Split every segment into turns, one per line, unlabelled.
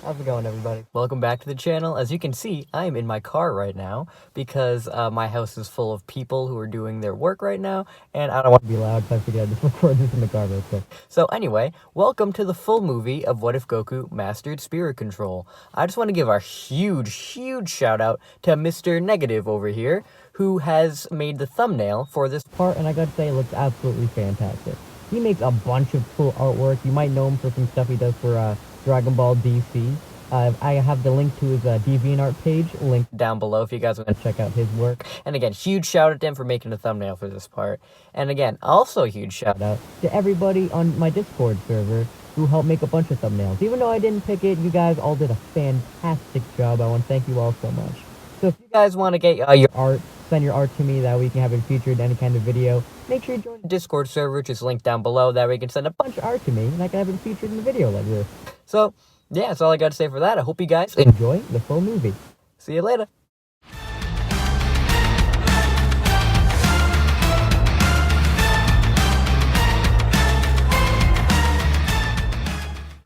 How's it going, everybody? Welcome back to the channel. As you can see, I am in my car right now because my house is full of people who are doing their work right now, and I don't want to be loud, so I figured I'd just record this in the car real quick. So anyway, welcome to the full movie of What If Goku Mastered Spirit Control. I just want to give a huge shout out to Mr. Negative over here, who has made the thumbnail for this part, and I gotta say, it looks absolutely fantastic. He makes a bunch of cool artwork. You might know him for some stuff he does for Dragon Ball DC. I have the link to his DeviantArt page linked down below if you guys want to check out his work. And again, huge shout out to him for making the thumbnail for this part. And again, also a huge shout out to everybody on my Discord server who helped make a bunch of thumbnails. Even though I didn't pick it, you guys all did a fantastic job. I want to thank you all so much. So if you guys want to get your art, send your art to me, that way we can have it featured in any kind of video. Make sure you join the Discord server, which is linked down below, that way you can send a bunch of art to me, and I can have it featured in the video like this. So, yeah, that's all I got to say for that. I hope you guys enjoy the full movie. See you later.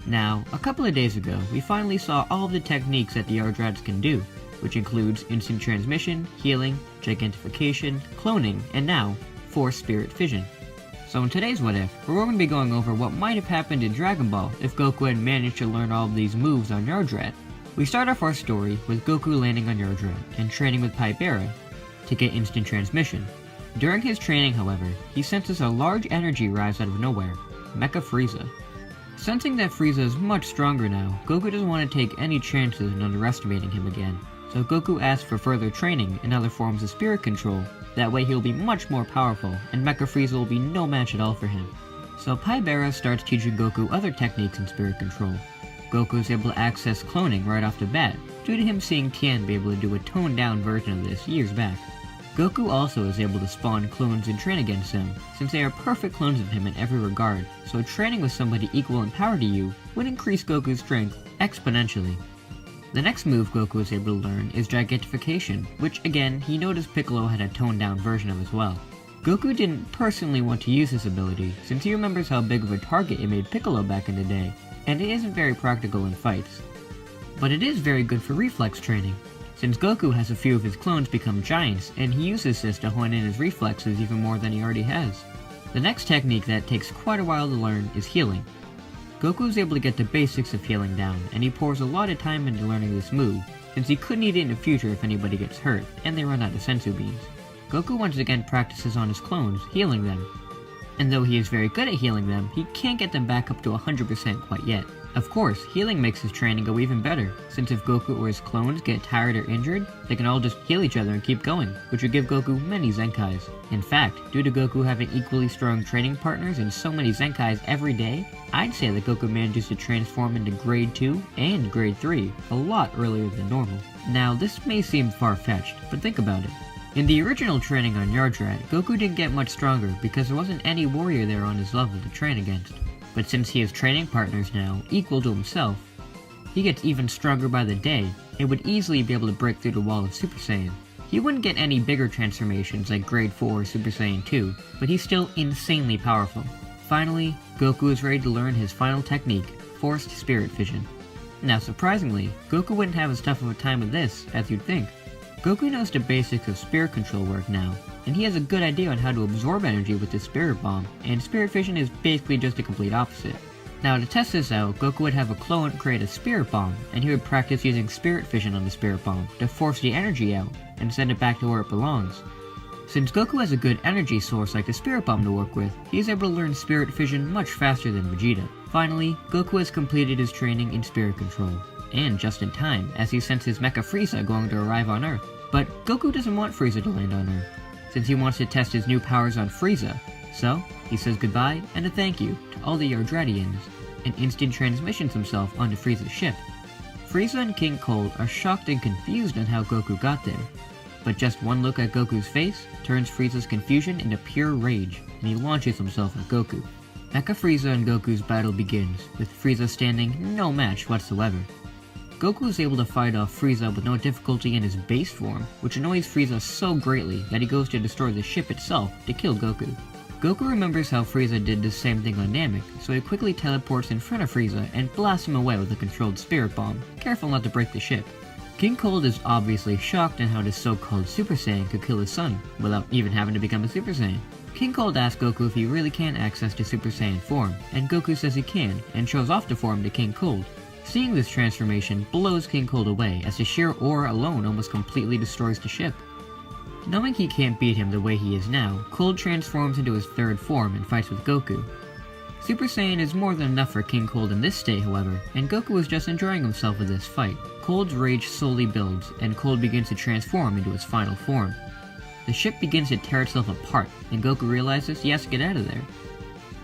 Now, a couple of days ago, we finally saw all of the techniques that the Ardrats can do, which includes instant transmission, healing, gigantification, cloning, and now, force spirit fission. So in today's What If, we're going to be going over what might have happened in Dragon Ball if Goku had managed to learn all of these moves on Yardrat. We start off our story with Goku landing on Yardrat and training with Pybera to get instant transmission. During his training, however, he senses a large energy rise out of nowhere, Mecha Frieza. Sensing that Frieza is much stronger now, Goku doesn't want to take any chances in underestimating him again, so Goku asks for further training in other forms of spirit control. That way he'll be much more powerful, and Mecha Frieza will be no match at all for him. So Pybera starts teaching Goku other techniques in spirit control. Goku is able to access cloning right off the bat, due to him seeing Tien be able to do a toned down version of this years back. Goku also is able to spawn clones and train against them, since they are perfect clones of him in every regard, so training with somebody equal in power to you would increase Goku's strength exponentially. The next move Goku is able to learn is Gigantification, which again, he noticed Piccolo had a toned down version of as well. Goku didn't personally want to use this ability, since he remembers how big of a target it made Piccolo back in the day, and it isn't very practical in fights. But it is very good for reflex training, since Goku has a few of his clones become giants, and he uses this to hone in his reflexes even more than he already has. The next technique that takes quite a while to learn is healing. Goku is able to get the basics of healing down, and he pours a lot of time into learning this move, since he could need it in the future if anybody gets hurt, and they run out of sensu beans. Goku once again practices on his clones, healing them. And though he is very good at healing them, he can't get them back up to 100% quite yet. Of course, healing makes his training go even better, since if Goku or his clones get tired or injured, they can all just heal each other and keep going, which would give Goku many Zenkais. In fact, due to Goku having equally strong training partners and so many Zenkais every day, I'd say that Goku manages to transform into Grade 2 and Grade 3 a lot earlier than normal. Now, this may seem far-fetched, but think about it. In the original training on Yardrat, Goku didn't get much stronger because there wasn't any warrior there on his level to train against. But since he has training partners now, equal to himself, he gets even stronger by the day, and would easily be able to break through the wall of Super Saiyan. He wouldn't get any bigger transformations like Grade 4 or Super Saiyan 2, but he's still insanely powerful. Finally, Goku is ready to learn his final technique, Forced Spirit Fission. Now surprisingly, Goku wouldn't have as tough of a time with this as you'd think. Goku knows the basics of spirit control work now, and he has a good idea on how to absorb energy with his spirit bomb, and spirit fission is basically just the complete opposite. Now to test this out, Goku would have a clone create a spirit bomb, and he would practice using spirit fission on the spirit bomb to force the energy out, and send it back to where it belongs. Since Goku has a good energy source like the spirit bomb to work with, he is able to learn spirit fission much faster than Vegeta. Finally, Goku has completed his training in spirit control, and just in time, as he senses Mecha Frieza going to arrive on Earth. But Goku doesn't want Frieza to land on Earth, since he wants to test his new powers on Frieza, so he says goodbye and a thank you to all the Yardratians, and instant transmissions himself onto Frieza's ship. Frieza and King Cold are shocked and confused on how Goku got there, but just one look at Goku's face turns Frieza's confusion into pure rage, and he launches himself at Goku. Mecha Frieza and Goku's battle begins, with Frieza standing no match whatsoever. Goku is able to fight off Frieza with no difficulty in his base form, which annoys Frieza so greatly that he goes to destroy the ship itself to kill Goku. Goku remembers how Frieza did the same thing on Namek, so he quickly teleports in front of Frieza and blasts him away with a controlled spirit bomb, careful not to break the ship. King Cold is obviously shocked at how this so-called Super Saiyan could kill his son, without even having to become a Super Saiyan. King Cold asks Goku if he really can access to Super Saiyan form, and Goku says he can, and shows off the form to King Cold. Seeing this transformation blows King Cold away, as the sheer aura alone almost completely destroys the ship. Knowing he can't beat him the way he is now, Cold transforms into his third form and fights with Goku. Super Saiyan is more than enough for King Cold in this state, however, and Goku is just enjoying himself with this fight. Cold's rage slowly builds, and Cold begins to transform into his final form. The ship begins to tear itself apart, and Goku realizes he has to get out of there.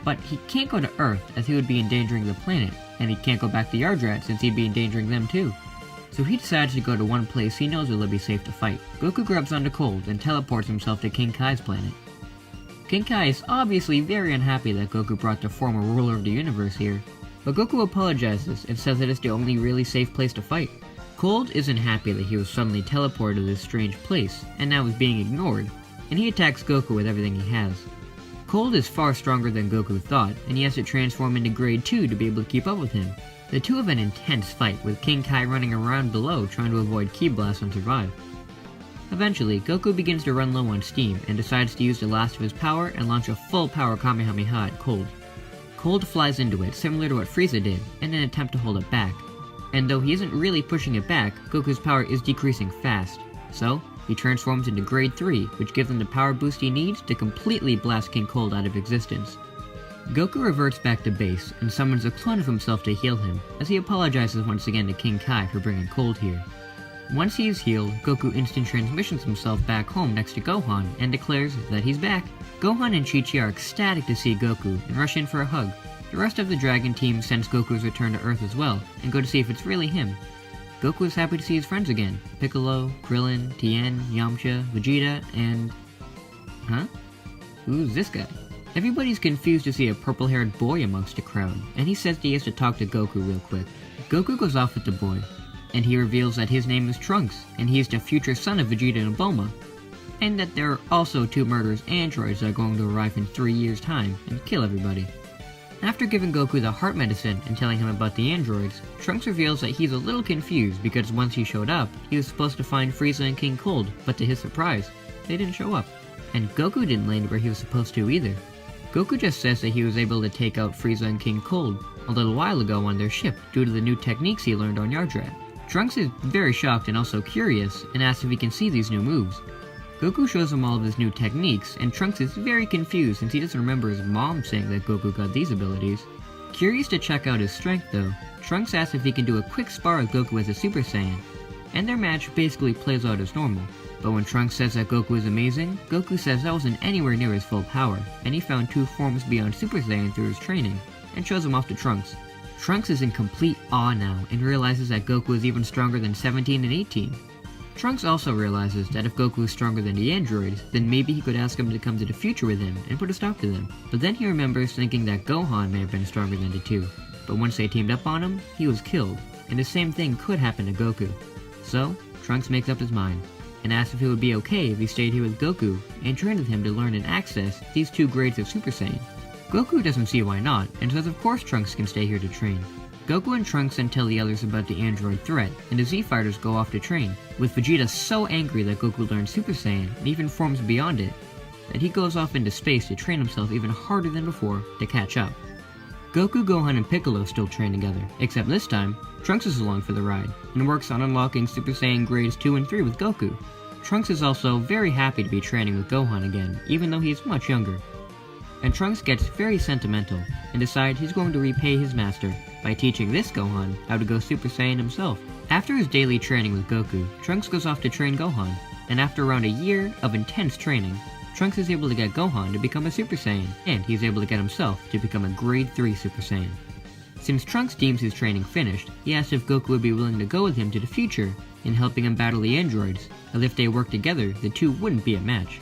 But he can't go to Earth, as he would be endangering the planet, and he can't go back to Yardrat since he'd be endangering them too. So he decides to go to one place he knows will be safe to fight. Goku grabs onto Cold and teleports himself to King Kai's planet. King Kai is obviously very unhappy that Goku brought the former ruler of the universe here, but Goku apologizes and says that it's the only really safe place to fight. Cold isn't happy that he was suddenly teleported to this strange place, and now is being ignored, and he attacks Goku with everything he has. Cold is far stronger than Goku thought, and he has to transform into Grade 2 to be able to keep up with him. The two have an intense fight, with King Kai running around below trying to avoid Ki Blasts and survive. Eventually, Goku begins to run low on steam, and decides to use the last of his power and launch a full power Kamehameha at Cold. Cold flies into it, similar to what Frieza did, in an attempt to hold it back. And though he isn't really pushing it back, Goku's power is decreasing fast. So, he transforms into Grade 3, which gives him the power boost he needs to completely blast King Cold out of existence. Goku reverts back to base, and summons a clone of himself to heal him, as he apologizes once again to King Kai for bringing Cold here. Once he is healed, Goku instant transmissions himself back home next to Gohan, and declares that he's back. Gohan and Chi-Chi are ecstatic to see Goku, and rush in for a hug. The rest of the Dragon team sense Goku's return to Earth as well, and go to see if it's really him. Goku is happy to see his friends again: Piccolo, Krillin, Tien, Yamcha, Vegeta, and... Huh? Who's this guy? Everybody's confused to see a purple-haired boy amongst the crowd, and he says he has to talk to Goku real quick. Goku goes off with the boy, and he reveals that his name is Trunks, and he is the future son of Vegeta and Bulma, and that there are also two murderous androids that are going to arrive in 3 years' time and kill everybody. After giving Goku the heart medicine and telling him about the androids, Trunks reveals that he's a little confused because once he showed up, he was supposed to find Frieza and King Cold, but to his surprise, they didn't show up. And Goku didn't land where he was supposed to either. Goku just says that he was able to take out Frieza and King Cold a little while ago on their ship due to the new techniques he learned on Yardrat. Trunks is very shocked and also curious, and asks if he can see these new moves. Goku shows him all of his new techniques, and Trunks is very confused since he doesn't remember his mom saying that Goku got these abilities. Curious to check out his strength though, Trunks asks if he can do a quick spar with Goku as a Super Saiyan, and their match basically plays out as normal. But when Trunks says that Goku is amazing, Goku says that wasn't anywhere near his full power, and he found 2 forms beyond Super Saiyan through his training, and shows him off to Trunks. Trunks is in complete awe now, and realizes that Goku is even stronger than 17 and 18. Trunks also realizes that if Goku is stronger than the androids, then maybe he could ask him to come to the future with him and put a stop to them. But then he remembers thinking that Gohan may have been stronger than the two. But once they teamed up on him, he was killed, and the same thing could happen to Goku. So, Trunks makes up his mind, and asks if it would be okay if he stayed here with Goku, and trained with him to learn and access these 2 grades of Super Saiyan. Goku doesn't see why not, and says of course Trunks can stay here to train. Goku and Trunks then tell the others about the android threat, and the Z-Fighters go off to train, with Vegeta so angry that Goku learns Super Saiyan, and even forms beyond it, that he goes off into space to train himself even harder than before to catch up. Goku, Gohan, and Piccolo still train together, except this time, Trunks is along for the ride, and works on unlocking Super Saiyan grades 2 and 3 with Goku. Trunks is also very happy to be training with Gohan again, even though he is much younger. And Trunks gets very sentimental, and decides he's going to repay his master by teaching this Gohan how to go Super Saiyan himself. After his daily training with Goku, Trunks goes off to train Gohan, and after around a year of intense training, Trunks is able to get Gohan to become a Super Saiyan, and he's able to get himself to become a Grade 3 Super Saiyan. Since Trunks deems his training finished, he asks if Goku would be willing to go with him to the future in helping him battle the androids, as if they worked together, the two wouldn't be a match.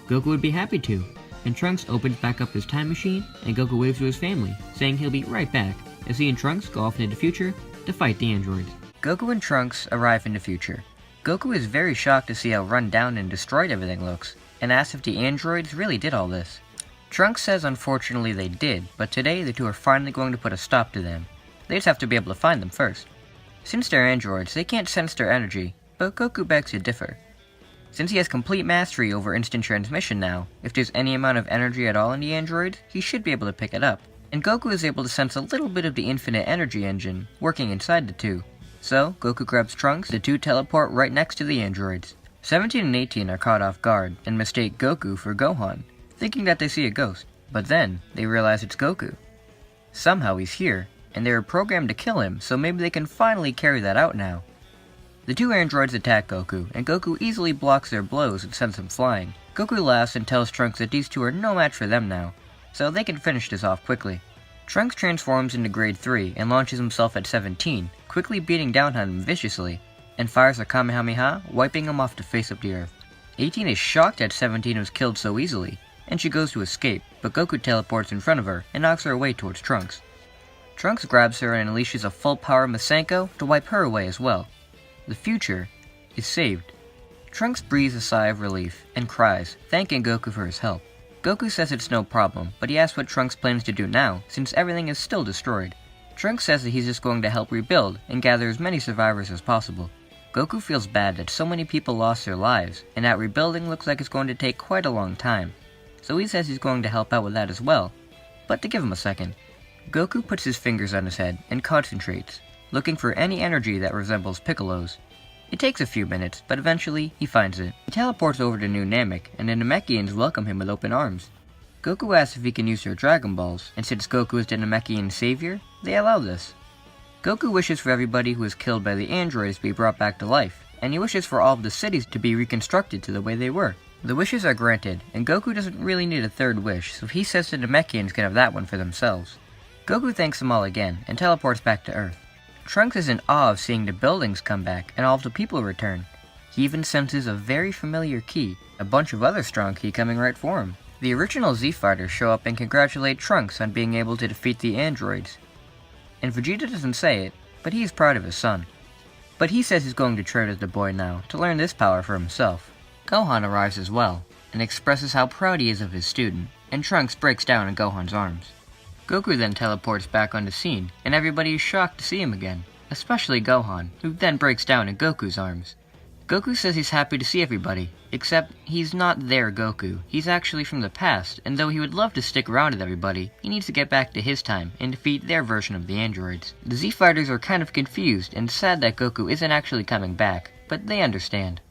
Goku would be happy to, and Trunks opens back up his time machine, and Goku waves to his family, saying he'll be right back, as he and Trunks go off into the future to fight the androids. Goku and Trunks arrive in the future. Goku is very shocked to see how run down and destroyed everything looks, and asks if the androids really did all this. Trunks says unfortunately they did, but today the two are finally going to put a stop to them. They just have to be able to find them first. Since they're androids, they can't sense their energy, but Goku begs to differ. Since he has complete mastery over instant transmission now, if there's any amount of energy at all in the androids, he should be able to pick it up. And Goku is able to sense a little bit of the infinite energy engine working inside the two. So, Goku grabs Trunks, the two teleport right next to the androids. 17 and 18 are caught off guard and mistake Goku for Gohan, thinking that they see a ghost, but then they realize it's Goku. Somehow he's here, and they were programmed to kill him, so maybe they can finally carry that out now. The two androids attack Goku, and Goku easily blocks their blows and sends them flying. Goku laughs and tells Trunks that these two are no match for them now, so they can finish this off quickly. Trunks transforms into Grade 3 and launches himself at 17, quickly beating down on him viciously, and fires a Kamehameha, wiping him off the face of the earth. 18 is shocked that 17 was killed so easily, and she goes to escape, but Goku teleports in front of her and knocks her away towards Trunks. Trunks grabs her and unleashes a full-power Masenko to wipe her away as well. The future is saved. Trunks breathes a sigh of relief and cries, thanking Goku for his help. Goku says it's no problem, but he asks what Trunks plans to do now, since everything is still destroyed. Trunks says that he's just going to help rebuild and gather as many survivors as possible. Goku feels bad that so many people lost their lives, and that rebuilding looks like it's going to take quite a long time. So he says he's going to help out with that as well. But to give him a second, Goku puts his fingers on his head and concentrates, looking for any energy that resembles Piccolo's. It takes a few minutes, but eventually he finds it. He teleports over to New Namek, and the Namekians welcome him with open arms. Goku asks if he can use their Dragon Balls, and since Goku is the Namekian savior, they allow this. Goku wishes for everybody who was killed by the androids to be brought back to life, and he wishes for all of the cities to be reconstructed to the way they were. The wishes are granted, and Goku doesn't really need a third wish, so he says the Namekians can have that one for themselves. Goku thanks them all again, and teleports back to Earth. Trunks is in awe of seeing the buildings come back and all of the people return. He even senses a very familiar ki, a bunch of other strong ki coming right for him. The original Z Fighters show up and congratulate Trunks on being able to defeat the androids. And Vegeta doesn't say it, but he is proud of his son. But he says he's going to train with the boy now to learn this power for himself. Gohan arrives as well, and expresses how proud he is of his student, and Trunks breaks down in Gohan's arms. Goku then teleports back on the scene, and everybody is shocked to see him again, especially Gohan, who then breaks down in Goku's arms. Goku says he's happy to see everybody, except he's not their Goku. He's actually from the past, and though he would love to stick around with everybody, he needs to get back to his time and defeat their version of the androids. The Z Fighters are kind of confused and sad that Goku isn't actually coming back, but they understand.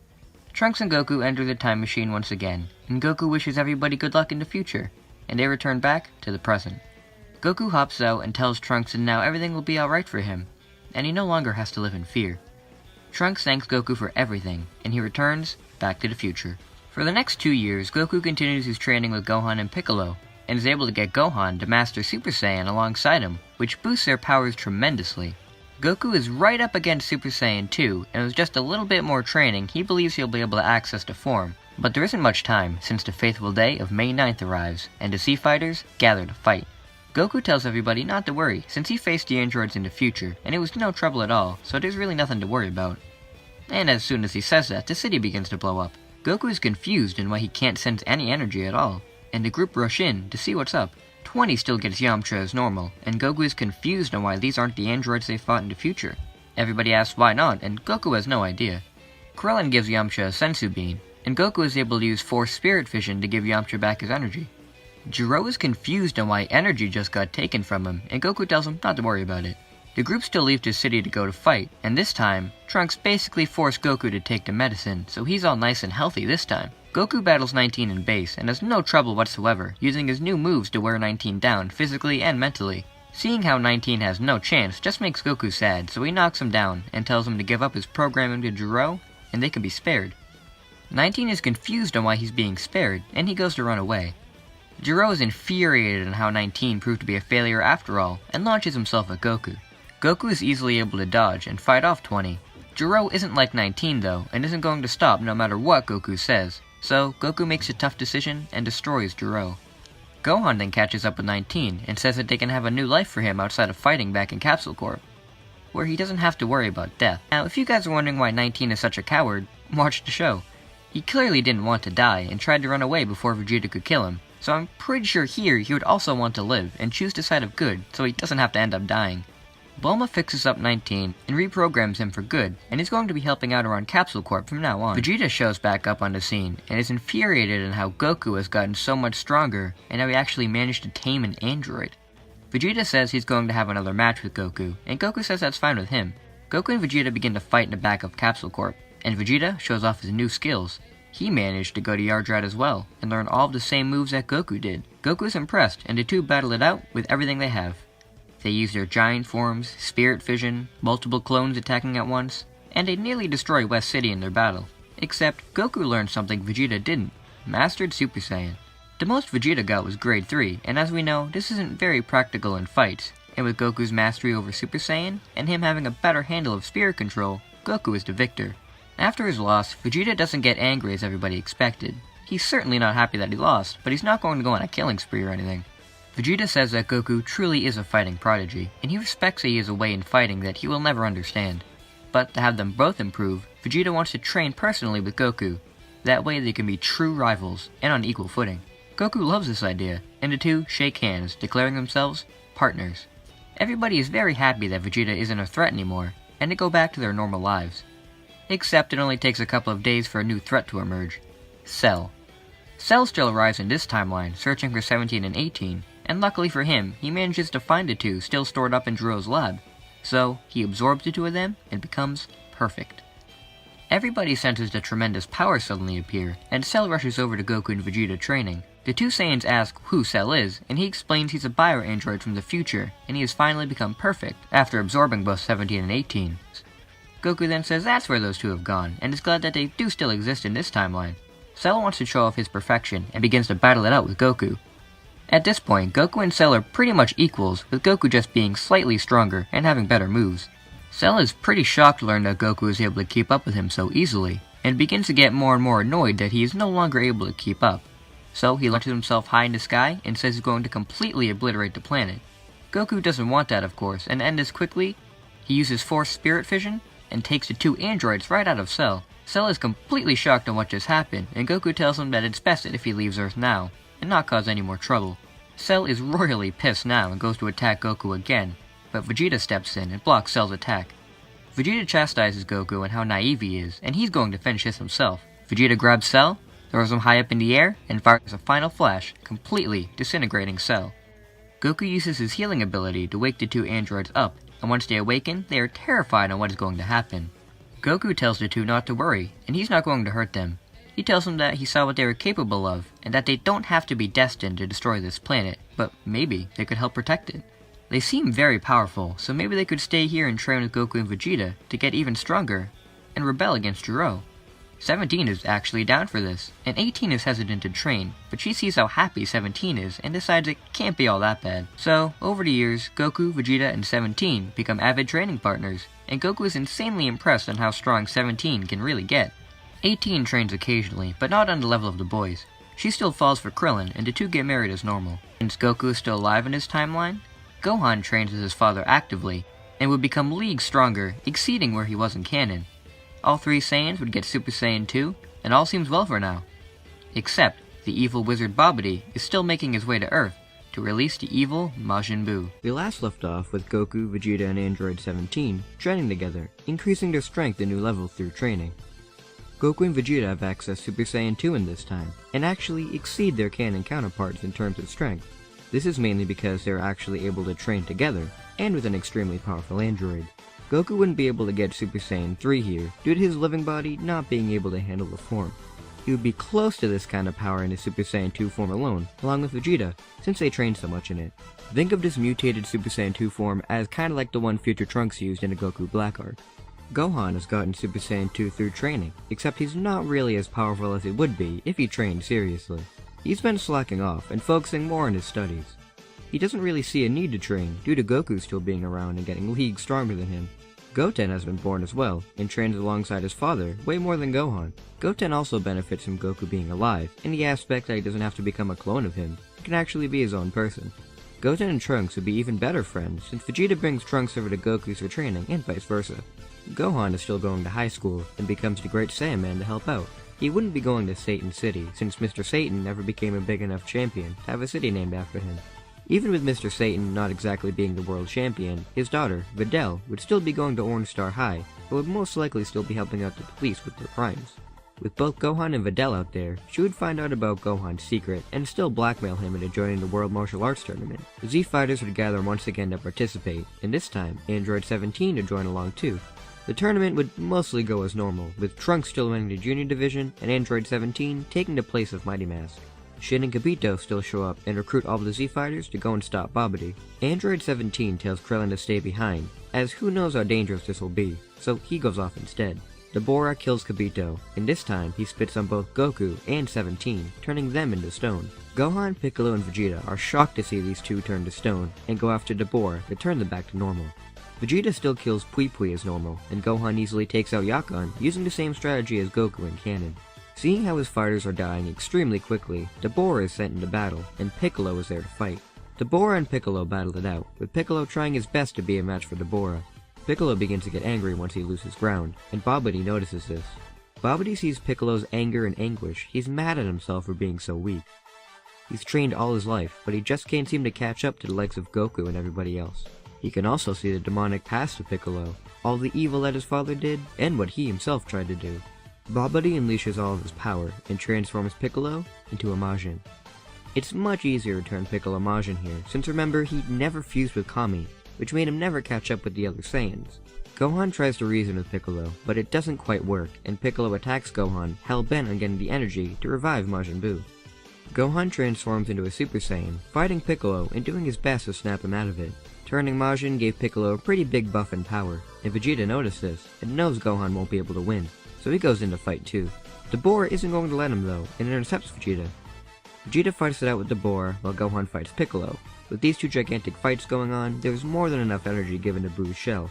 Trunks and Goku enter the time machine once again, and Goku wishes everybody good luck in the future, and they return back to the present. Goku hops out and tells Trunks that now everything will be alright for him, and he no longer has to live in fear. Trunks thanks Goku for everything, and he returns back to the future. For the next 2 years, Goku continues his training with Gohan and Piccolo, and is able to get Gohan to master Super Saiyan alongside him, which boosts their powers tremendously. Goku is right up against Super Saiyan 2, and with just a little bit more training, he believes he'll be able to access the form. But there isn't much time, since the fateful day of May 9th arrives, and the Z Fighters gather to fight. Goku tells everybody not to worry, since he faced the androids in the future, and it was no trouble at all, so there's really nothing to worry about. And as soon as he says that, the city begins to blow up. Goku is confused in why he can't sense any energy at all, and the group rush in to see what's up. 20 still gets Yamcha as normal, and Goku is confused on why these aren't the androids they fought in the future. Everybody asks why not, and Goku has no idea. Krillin gives Yamcha a Sensu Bean, and Goku is able to use Force Spirit Fission to give Yamcha back his energy. Jiro is confused on why energy just got taken from him, and Goku tells him not to worry about it. The group still leaves the city to go to fight, and this time, Trunks basically forced Goku to take the medicine, so he's all nice and healthy this time. Goku battles 19 in base, and has no trouble whatsoever, using his new moves to wear 19 down physically and mentally. Seeing how 19 has no chance just makes Goku sad, so he knocks him down, and tells him to give up his programming to Jiro, and they can be spared. 19 is confused on why he's being spared, and he goes to run away. Jiro is infuriated on how 19 proved to be a failure after all, and launches himself at Goku. Goku is easily able to dodge and fight off 20. Jiro isn't like 19 though, and isn't going to stop no matter what Goku says, so Goku makes a tough decision and destroys Jiro. Gohan then catches up with 19 and says that they can have a new life for him outside of fighting back in Capsule Corp, where he doesn't have to worry about death. Now, if you guys are wondering why 19 is such a coward, watch the show. He clearly didn't want to die and tried to run away before Vegeta could kill him, so I'm pretty sure here he would also want to live and choose the side of good so he doesn't have to end up dying. Bulma fixes up 19 and reprograms him for good, and is going to be helping out around Capsule Corp from now on. Vegeta shows back up on the scene and is infuriated in how Goku has gotten so much stronger and how he actually managed to tame an android. Vegeta says he's going to have another match with Goku, and Goku says that's fine with him. Goku and Vegeta begin to fight in the back of Capsule Corp, and Vegeta shows off his new skills. He managed to go to Yardrat as well, and learn all of the same moves that Goku did. Goku's impressed, and the two battle it out with everything they have. They use their giant forms, spirit fission, multiple clones attacking at once, and they nearly destroy West City in their battle. Except, Goku learned something Vegeta didn't, mastered Super Saiyan. The most Vegeta got was grade 3, and as we know, this isn't very practical in fights, and with Goku's mastery over Super Saiyan, and him having a better handle of spirit control, Goku is the victor. After his loss, Vegeta doesn't get angry as everybody expected. He's certainly not happy that he lost, but he's not going to go on a killing spree or anything. Vegeta says that Goku truly is a fighting prodigy, and he respects that he has a way in fighting that he will never understand. But to have them both improve, Vegeta wants to train personally with Goku. That way they can be true rivals, and on equal footing. Goku loves this idea, and the two shake hands, declaring themselves partners. Everybody is very happy that Vegeta isn't a threat anymore, and they go back to their normal lives. Except it only takes a couple of days for a new threat to emerge. Cell. Cell still arrives in this timeline, searching for 17 and 18, and luckily for him, he manages to find the two still stored up in Jiro's lab. So, he absorbs the two of them and becomes perfect. Everybody senses the tremendous power suddenly appear, and Cell rushes over to Goku and Vegeta training. The two Saiyans ask who Cell is, and he explains he's a bio-android from the future, and he has finally become perfect, after absorbing both 17 and 18. Goku then says that's where those two have gone, and is glad that they do still exist in this timeline. Cell wants to show off his perfection, and begins to battle it out with Goku. At this point, Goku and Cell are pretty much equals, with Goku just being slightly stronger and having better moves. Cell is pretty shocked to learn that Goku is able to keep up with him so easily, and begins to get more and more annoyed that he is no longer able to keep up. So he launches himself high in the sky and says he's going to completely obliterate the planet. Goku doesn't want that, of course, and to end this quickly, he uses Force Spirit Fission and takes the two androids right out of Cell. Cell is completely shocked on what just happened, and Goku tells him that it's best if he leaves Earth now, and not cause any more trouble. Cell is royally pissed now and goes to attack Goku again, but Vegeta steps in and blocks Cell's attack. Vegeta chastises Goku and how naive he is, and he's going to finish this himself. Vegeta grabs Cell, throws him high up in the air, and fires a final flash, completely disintegrating Cell. Goku uses his healing ability to wake the two androids up, and once they awaken, they are terrified on what is going to happen. Goku tells the two not to worry, and he's not going to hurt them. He tells them that he saw what they were capable of, and that they don't have to be destined to destroy this planet, but maybe they could help protect it. They seem very powerful, so maybe they could stay here and train with Goku and Vegeta to get even stronger, and rebel against Jiro. 17 is actually down for this, and 18 is hesitant to train, but she sees how happy 17 is and decides it can't be all that bad. So, over the years, Goku, Vegeta, and 17 become avid training partners, and Goku is insanely impressed on how strong 17 can really get. 18 trains occasionally, but not on the level of the boys. She still falls for Krillin, and the two get married as normal. Since Goku is still alive in his timeline, Gohan trains with his father actively, and would become leagues stronger, exceeding where he was in canon. All three Saiyans would get Super Saiyan 2, and all seems well for now. Except, the evil wizard Babidi is still making his way to Earth, to release the evil Majin Buu. We last left off with Goku, Vegeta, and Android 17 training together, increasing their strength to new levels through training. Goku and Vegeta have access Super Saiyan 2 in this time, and actually exceed their canon counterparts in terms of strength. This is mainly because they are actually able to train together, and with an extremely powerful android. Goku wouldn't be able to get Super Saiyan 3 here, due to his living body not being able to handle the form. He would be close to this kind of power in his Super Saiyan 2 form alone, along with Vegeta, since they trained so much in it. Think of this mutated Super Saiyan 2 form as kinda like the one future Trunks used in the Goku Black Arc. Gohan has gotten Super Saiyan 2 through training, except he's not really as powerful as he would be if he trained seriously. He's been slacking off and focusing more on his studies. He doesn't really see a need to train, due to Goku still being around and getting leagues stronger than him. Goten has been born as well, and trains alongside his father way more than Gohan. Goten also benefits from Goku being alive, in the aspect that he doesn't have to become a clone of him, he can actually be his own person. Goten and Trunks would be even better friends, since Vegeta brings Trunks over to Goku's for training, and vice versa. Gohan is still going to high school, and becomes the Great Saiyaman to help out. He wouldn't be going to Satan City, since Mr. Satan never became a big enough champion to have a city named after him. Even with Mr. Satan not exactly being the world champion, his daughter, Videl, would still be going to Orange Star High, but would most likely still be helping out the police with their crimes. With both Gohan and Videl out there, she would find out about Gohan's secret and still blackmail him into joining the World Martial Arts Tournament. The Z Fighters would gather once again to participate, and this time, Android 17 would join along too. The tournament would mostly go as normal, with Trunks still winning the Junior Division and Android 17 taking the place of Mighty Mask. Shin and Kibito still show up and recruit all the Z Fighters to go and stop Babidi. Android 17 tells Krillin to stay behind, as who knows how dangerous this will be, so he goes off instead. Dabura kills Kibito, and this time he spits on both Goku and 17, turning them into stone. Gohan, Piccolo, and Vegeta are shocked to see these two turn to stone, and go after Dabura to turn them back to normal. Vegeta still kills Pui Pui as normal, and Gohan easily takes out Yakan using the same strategy as Goku in canon. Seeing how his fighters are dying extremely quickly, Dabura is sent into battle, and Piccolo is there to fight. Dabura and Piccolo battle it out, with Piccolo trying his best to be a match for Dabura. Piccolo begins to get angry once he loses ground, and Babidi notices this. Babidi sees Piccolo's anger and anguish. He's mad at himself for being so weak. He's trained all his life, but he just can't seem to catch up to the likes of Goku and everybody else. He can also see the demonic past of Piccolo, all the evil that his father did, and what he himself tried to do. Babidi unleashes all of his power, and transforms Piccolo into a Majin. It's much easier to turn Piccolo Majin here, since remember he never fused with Kami, which made him never catch up with the other Saiyans. Gohan tries to reason with Piccolo, but it doesn't quite work, and Piccolo attacks Gohan, hell-bent on getting the energy to revive Majin Buu. Gohan transforms into a Super Saiyan, fighting Piccolo and doing his best to snap him out of it. Turning Majin gave Piccolo a pretty big buff in power, and Vegeta noticed this, and knows Gohan won't be able to win, so he goes in to fight too. Dabura isn't going to let him though, and intercepts Vegeta. Vegeta fights it out with Dabura, while Gohan fights Piccolo. With these two gigantic fights going on, there's more than enough energy given to Buu's shell.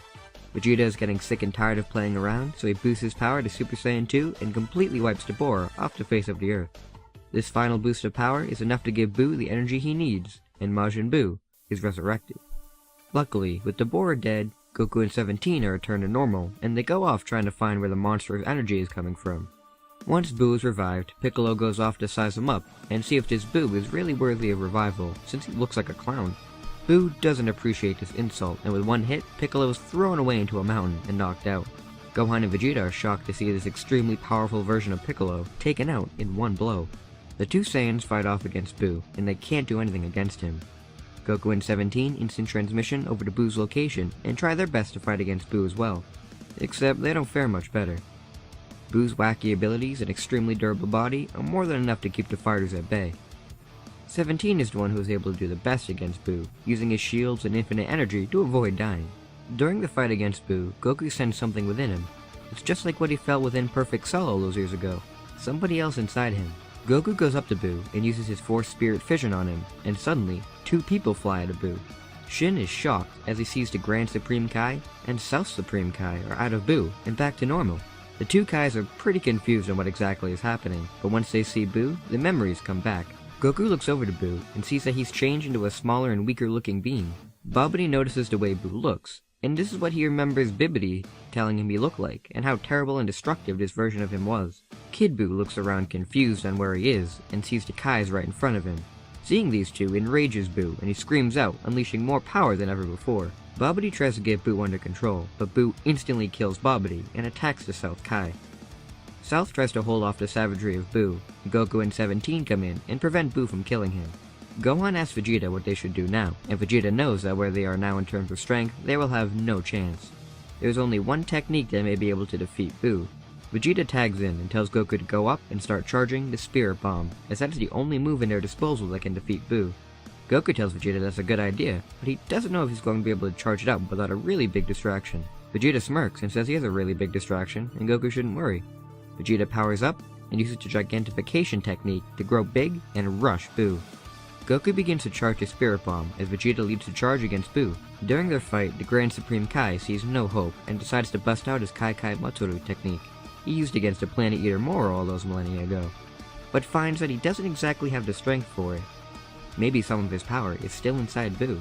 Vegeta is getting sick and tired of playing around, so he boosts his power to Super Saiyan 2 and completely wipes Dabura off the face of the earth. This final boost of power is enough to give Buu the energy he needs, and Majin Buu is resurrected. Luckily, with Dabura dead, Goku and 17 are returned to normal, and they go off trying to find where the monster of energy is coming from. Once Buu is revived, Piccolo goes off to size him up, and see if this Buu is really worthy of revival, since he looks like a clown. Buu doesn't appreciate this insult, and with one hit, Piccolo is thrown away into a mountain and knocked out. Gohan and Vegeta are shocked to see this extremely powerful version of Piccolo taken out in one blow. The two Saiyans fight off against Buu, and they can't do anything against him. Goku and 17 instant transmission over to Buu's location and try their best to fight against Buu as well, except they don't fare much better. Buu's wacky abilities and extremely durable body are more than enough to keep the fighters at bay. 17 is the one who is able to do the best against Buu, using his shields and infinite energy to avoid dying. During the fight against Buu, Goku sends something within him. It's just like what he felt within Perfect Cell all those years ago. Somebody else inside him. Goku goes up to Buu and uses his Force Spirit Fission on him, and suddenly, two people fly out of Buu. Shin is shocked as he sees the Grand Supreme Kai and South Supreme Kai are out of Buu and back to normal. The two Kais are pretty confused on what exactly is happening, but once they see Buu, the memories come back. Goku looks over to Buu and sees that he's changed into a smaller and weaker looking being. Babidi notices the way Buu looks, and this is what he remembers Bibidi telling him he looked like, and how terrible and destructive this version of him was. Kid Buu looks around confused on where he is, and sees the Kais right in front of him. Seeing these two enrages Buu, and he screams out, unleashing more power than ever before. Babidi tries to get Buu under control, but Buu instantly kills Babidi and attacks the South Kai. South tries to hold off the savagery of Buu. Goku and 17 come in and prevent Buu from killing him. Gohan asks Vegeta what they should do now, and Vegeta knows that where they are now in terms of strength, they will have no chance. There's only one technique that may be able to defeat Buu. Vegeta tags in and tells Goku to go up and start charging the Spirit Bomb, as that is the only move in their disposal that can defeat Buu. Goku tells Vegeta that's a good idea, but he doesn't know if he's going to be able to charge it up without a really big distraction. Vegeta smirks and says he has a really big distraction, and Goku shouldn't worry. Vegeta powers up and uses the Gigantification technique to grow big and rush Buu. Goku begins to charge his Spirit Bomb as Vegeta leads the charge against Buu. During their fight, the Grand Supreme Kai sees no hope and decides to bust out his Kai Kai Matsuru technique he used against the Planet Eater Moro all those millennia ago, but finds that he doesn't exactly have the strength for it. Maybe some of his power is still inside Buu.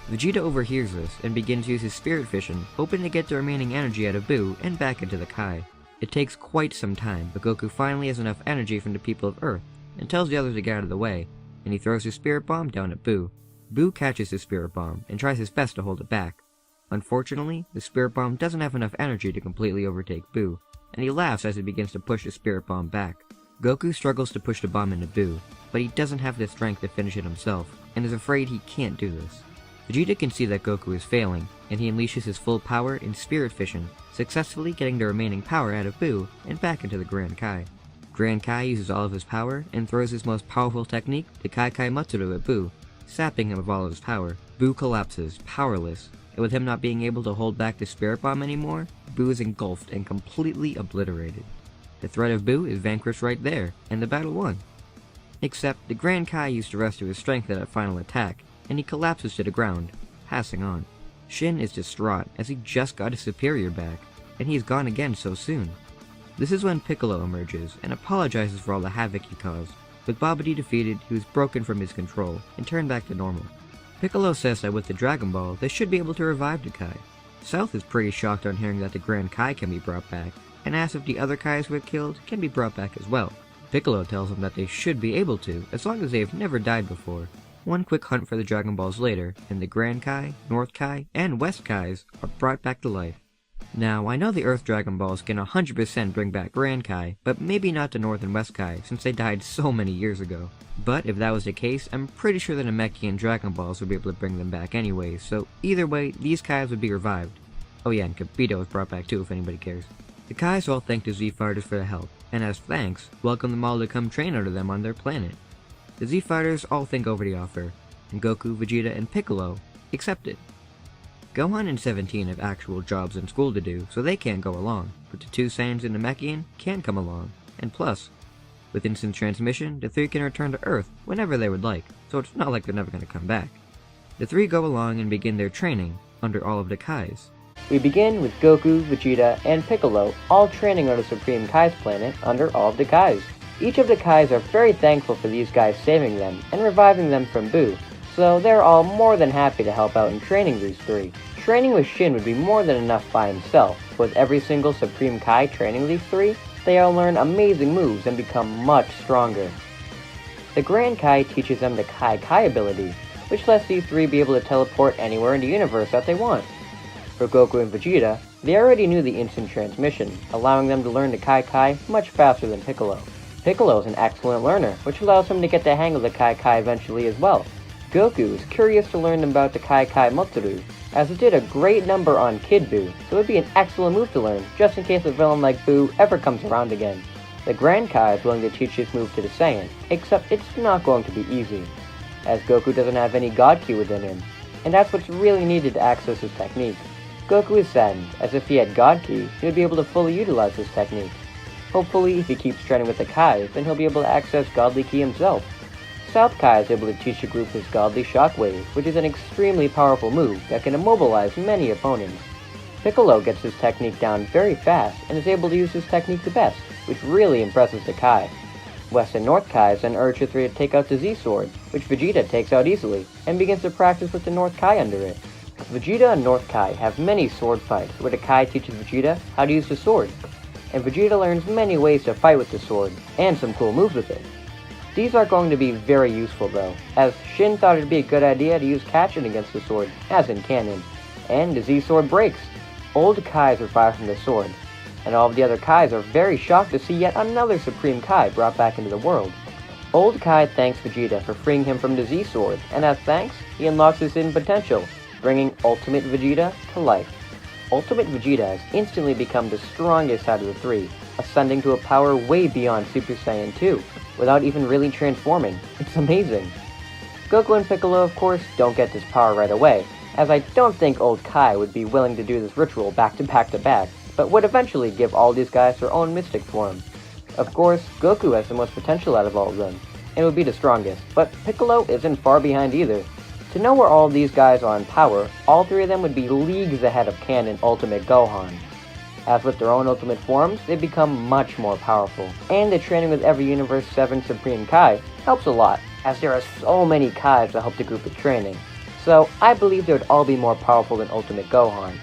Vegeta overhears this and begins to use his Spirit Fission, hoping to get the remaining energy out of Buu and back into the Kai. It takes quite some time, but Goku finally has enough energy from the people of Earth and tells the others to get out of the way, and he throws his spirit bomb down at Buu. Buu catches his spirit bomb and tries his best to hold it back. Unfortunately, the spirit bomb doesn't have enough energy to completely overtake Buu, and he laughs as he begins to push the spirit bomb back. Goku struggles to push the bomb into Buu, but he doesn't have the strength to finish it himself, and is afraid he can't do this. Vegeta can see that Goku is failing, and he unleashes his full power in Spirit Fission, successfully getting the remaining power out of Buu and back into the Grand Kai. Grand Kai uses all of his power and throws his most powerful technique, the Kai Kai Matsuru, at Buu, sapping him of all of his power. Buu collapses, powerless, and with him not being able to hold back the Spirit Bomb anymore, Buu is engulfed and completely obliterated. The threat of Buu is vanquished right there, and the battle won. Except, the Grand Kai used the rest of his strength at that final attack, and he collapses to the ground, passing on. Shin is distraught as he just got his superior back, and he is gone again so soon. This is when Piccolo emerges and apologizes for all the havoc he caused. With Babidi defeated, he was broken from his control and turned back to normal. Piccolo says that with the Dragon Ball, they should be able to revive the Kai. South is pretty shocked on hearing that the Grand Kai can be brought back, and asks if the other Kais who were killed can be brought back as well. Piccolo tells him that they should be able to, as long as they have never died before. One quick hunt for the Dragon Balls later, and the Grand Kai, North Kai, and West Kais are brought back to life. Now, I know the Earth Dragon Balls can 100% bring back Grand Kai, but maybe not the North and West Kai, since they died so many years ago. But if that was the case, I'm pretty sure the Namekian Dragon Balls would be able to bring them back anyway, so either way, these Kais would be revived. Oh yeah, and Kabito was brought back too, if anybody cares. The Kais all thank the Z-Fighters for the help, and as thanks, welcome them all to come train under them on their planet. The Z-Fighters all think over the offer, and Goku, Vegeta, and Piccolo accept it. Gohan and 17 have actual jobs and school to do, so they can't go along, but the two Saiyans and Namekian can come along, and plus, with instant transmission, the three can return to Earth whenever they would like, so it's not like they're never going to come back. The three go along and begin their training under all of the Kais.
We begin with Goku, Vegeta, and Piccolo all training on the Supreme Kai's planet under all of the Kais. Each of the Kais are very thankful for these guys saving them and reviving them from Buu, so they're all more than happy to help out in training these three. Training with Shin would be more than enough by himself. With every single Supreme Kai training these three, they all learn amazing moves and become much stronger. The Grand Kai teaches them the Kai Kai ability, which lets these three be able to teleport anywhere in the universe that they want. For Goku and Vegeta, they already knew the instant transmission, allowing them to learn the Kai Kai much faster than Piccolo. Piccolo is an excellent learner, which allows him to get the hang of the Kai Kai eventually as well. Goku is curious to learn about the Kai Kai Matsuru, as it did a great number on Kid Buu, so it would be an excellent move to learn, just in case a villain like Buu ever comes around again. The Grand Kai is willing to teach this move to the Saiyan, except it's not going to be easy, as Goku doesn't have any God Ki within him, and that's what's really needed to access his technique. Goku is saddened, as if he had God Ki, he would be able to fully utilize this technique. Hopefully, if he keeps training with the Kais, then he'll be able to access Godly Ki himself. South Kai is able to teach the group his Godly Shockwave, which is an extremely powerful move that can immobilize many opponents. Piccolo gets his technique down very fast and is able to use his technique the best, which really impresses the Kai. West and North Kais then urge the three to take out the Z-Sword, which Vegeta takes out easily, and begins to practice with the North Kai under it. Vegeta and North Kai have many sword fights where the Kai teaches Vegeta how to use the sword, and Vegeta learns many ways to fight with the sword, and some cool moves with it. These are going to be very useful though, as Shin thought it'd be a good idea to use Kacchin against the sword, as in canon, and the Z-Sword breaks. Old Kais revive from the sword, and all of the other Kais are very shocked to see yet another Supreme Kai brought back into the world. Old Kai thanks Vegeta for freeing him from the Z-Sword, and as thanks, he unlocks his hidden potential, bringing Ultimate Vegeta to life. Ultimate Vegeta has instantly become the strongest out of the three, ascending to a power way beyond Super Saiyan 2, without even really transforming. It's amazing. Goku and Piccolo, of course, don't get this power right away, as I don't think Old Kai would be willing to do this ritual back to back to back, but would eventually give all these guys their own mystic form. Of course, Goku has the most potential out of all of them, and would be the strongest, but Piccolo isn't far behind either. To know where all of these guys are in power, all three of them would be leagues ahead of canon Ultimate Gohan. As with their own ultimate forms, they become much more powerful, and the training with every Universe 7 Supreme Kai helps a lot, as there are so many Kais that help the group with training, so I believe they would all be more powerful than Ultimate Gohan.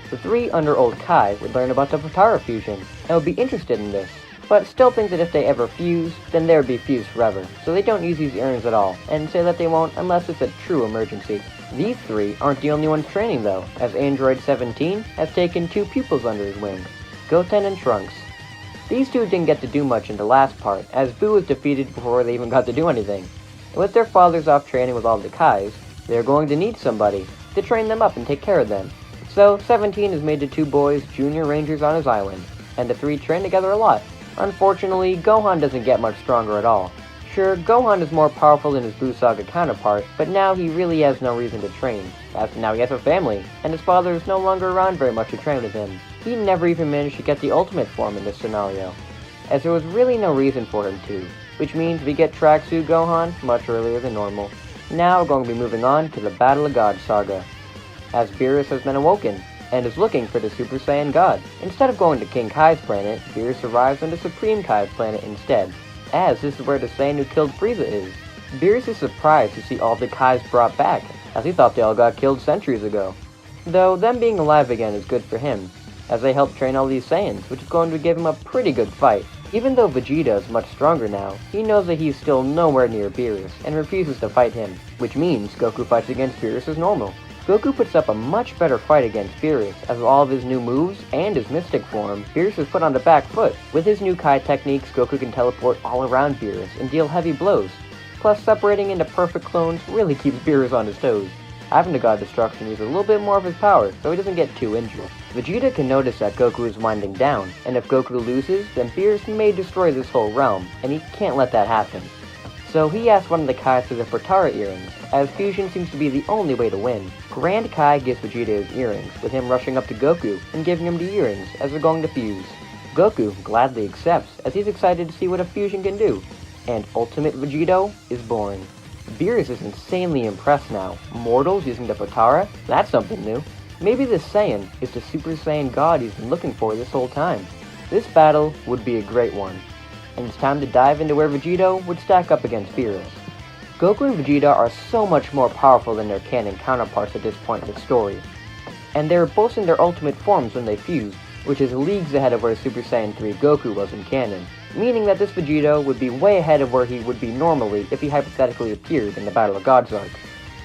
The three under Old Kai would learn about the Potara fusion, and would be interested in this, but still think that if they ever fuse, then they would be fused forever, so they don't use these earrings at all, and say that they won't unless it's a true emergency. These three aren't the only ones training though, as Android 17 has taken two pupils under his wing, Goten and Trunks. These two didn't get to do much in the last part, as Boo was defeated before they even got to do anything. And with their fathers off training with all the Kais, they're going to need somebody to train them up and take care of them. So 17 has made the two boys junior rangers on his island, and the three train together a lot. Unfortunately, Gohan doesn't get much stronger at all. Sure, Gohan is more powerful than his Buu Saga counterpart, but now he really has no reason to train, as now he has a family, and his father is no longer around very much to train with him. He never even managed to get the ultimate form in this scenario, as there was really no reason for him to, which means we get Tracksuit Gohan much earlier than normal. Now we're going to be moving on to the Battle of God Saga, as Beerus has been awoken, and is looking for the Super Saiyan God. Instead of going to King Kai's planet, Beerus arrives on the Supreme Kai's planet instead, as this is where the Saiyan who killed Frieza is. Beerus is surprised to see all the Kais brought back, as he thought they all got killed centuries ago. Though them being alive again is good for him, as they help train all these Saiyans, which is going to give him a pretty good fight. Even though Vegeta is much stronger now, he knows that he's still nowhere near Beerus, and refuses to fight him, which means Goku fights against Beerus as normal. Goku puts up a much better fight against Beerus, as with all of his new moves and his mystic form, Beerus is put on the back foot. With his new Kai techniques, Goku can teleport all around Beerus and deal heavy blows. Plus, separating into perfect clones really keeps Beerus on his toes. Having the God Destruction uses a little bit more of his power, so he doesn't get too injured. Vegeta can notice that Goku is winding down, and if Goku loses, then Beerus may destroy this whole realm, and he can't let that happen. So he asks one of the Kais for the Potara earrings, as fusion seems to be the only way to win. Grand Kai gives Vegeta his earrings, with him rushing up to Goku and giving him the earrings as they're going to fuse. Goku gladly accepts, as he's excited to see what a fusion can do, and Ultimate Vegito is born. Beerus is insanely impressed now. Mortals using the Potara? That's something new. Maybe this Saiyan is the Super Saiyan God he's been looking for this whole time. This battle would be a great one, and it's time to dive into where Vegito would stack up against Beerus. Goku and Vegeta are so much more powerful than their canon counterparts at this point in the story, and they were both in their ultimate forms when they fused, which is leagues ahead of where Super Saiyan 3 Goku was in canon, meaning that this Vegito would be way ahead of where he would be normally if he hypothetically appeared in the Battle of God's Arc.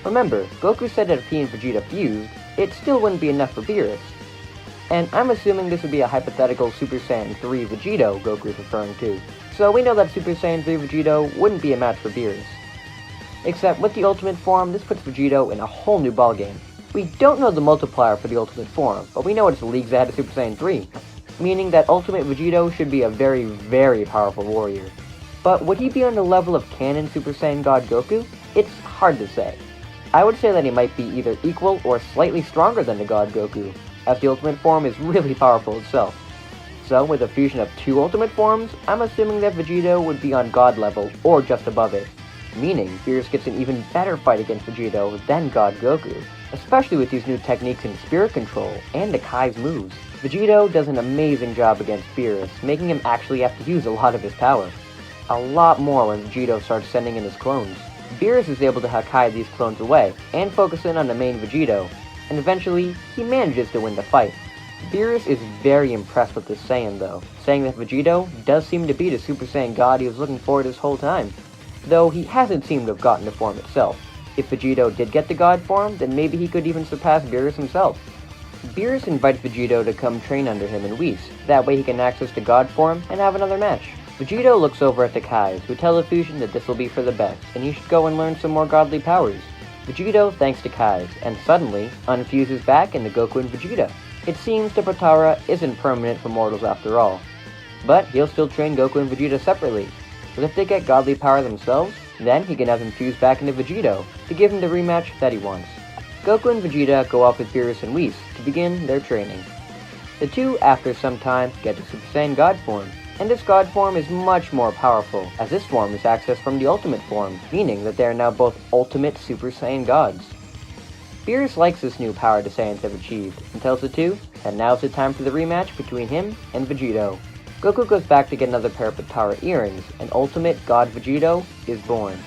Remember, Goku said that if he and Vegeta fused, it still wouldn't be enough for Beerus, and I'm assuming this would be a hypothetical Super Saiyan 3 Vegito Goku is referring to, so we know that Super Saiyan 3 Vegito wouldn't be a match for Beerus. Except with the ultimate form, this puts Vegito in a whole new ballgame. We don't know the multiplier for the ultimate form, but we know it's leagues ahead of Super Saiyan 3, meaning that Ultimate Vegito should be a very, very powerful warrior. But would he be on the level of canon Super Saiyan God Goku? It's hard to say. I would say that he might be either equal or slightly stronger than the God Goku, as the ultimate form is really powerful itself. So with a fusion of two ultimate forms, I'm assuming that Vegito would be on God level or just above it, meaning Beerus gets an even better fight against Vegito than God Goku, especially with these new techniques in spirit control and the Kai's moves. Vegito does an amazing job against Beerus, making him actually have to use a lot of his power. A lot more when Vegito starts sending in his clones. Beerus is able to Hakai these clones away, and focus in on the main Vegito, and eventually, he manages to win the fight. Beerus is very impressed with this Saiyan though, saying that Vegito does seem to be the Super Saiyan God he was looking for this whole time, though he hasn't seemed to have gotten the form itself. If Vegito did get the God form, then maybe he could even surpass Beerus himself. Beerus invites Vegito to come train under him in Whis, that way he can access the God form and have another match. Vegito looks over at the Kais, who tell the fusion that this will be for the best, and he should go and learn some more godly powers. Vegito thanks to Kais, and suddenly, unfuses back into Goku and Vegeta. It seems the Potara isn't permanent for mortals after all, but he'll still train Goku and Vegeta separately, but if they get godly power themselves, then he can have him fuse back into Vegito to give him the rematch that he wants. Goku and Vegeta go off with Beerus and Whis to begin their training. The two, after some time, get to Super Saiyan God form, and this God form is much more powerful, as this form is accessed from the Ultimate form, meaning that they are now both Ultimate Super Saiyan Gods. Beerus likes this new power the Saiyans have achieved, and tells the two that now's the time for the rematch between him and Vegito. Goku goes back to get another pair of Potara earrings, and Ultimate God Vegito is born.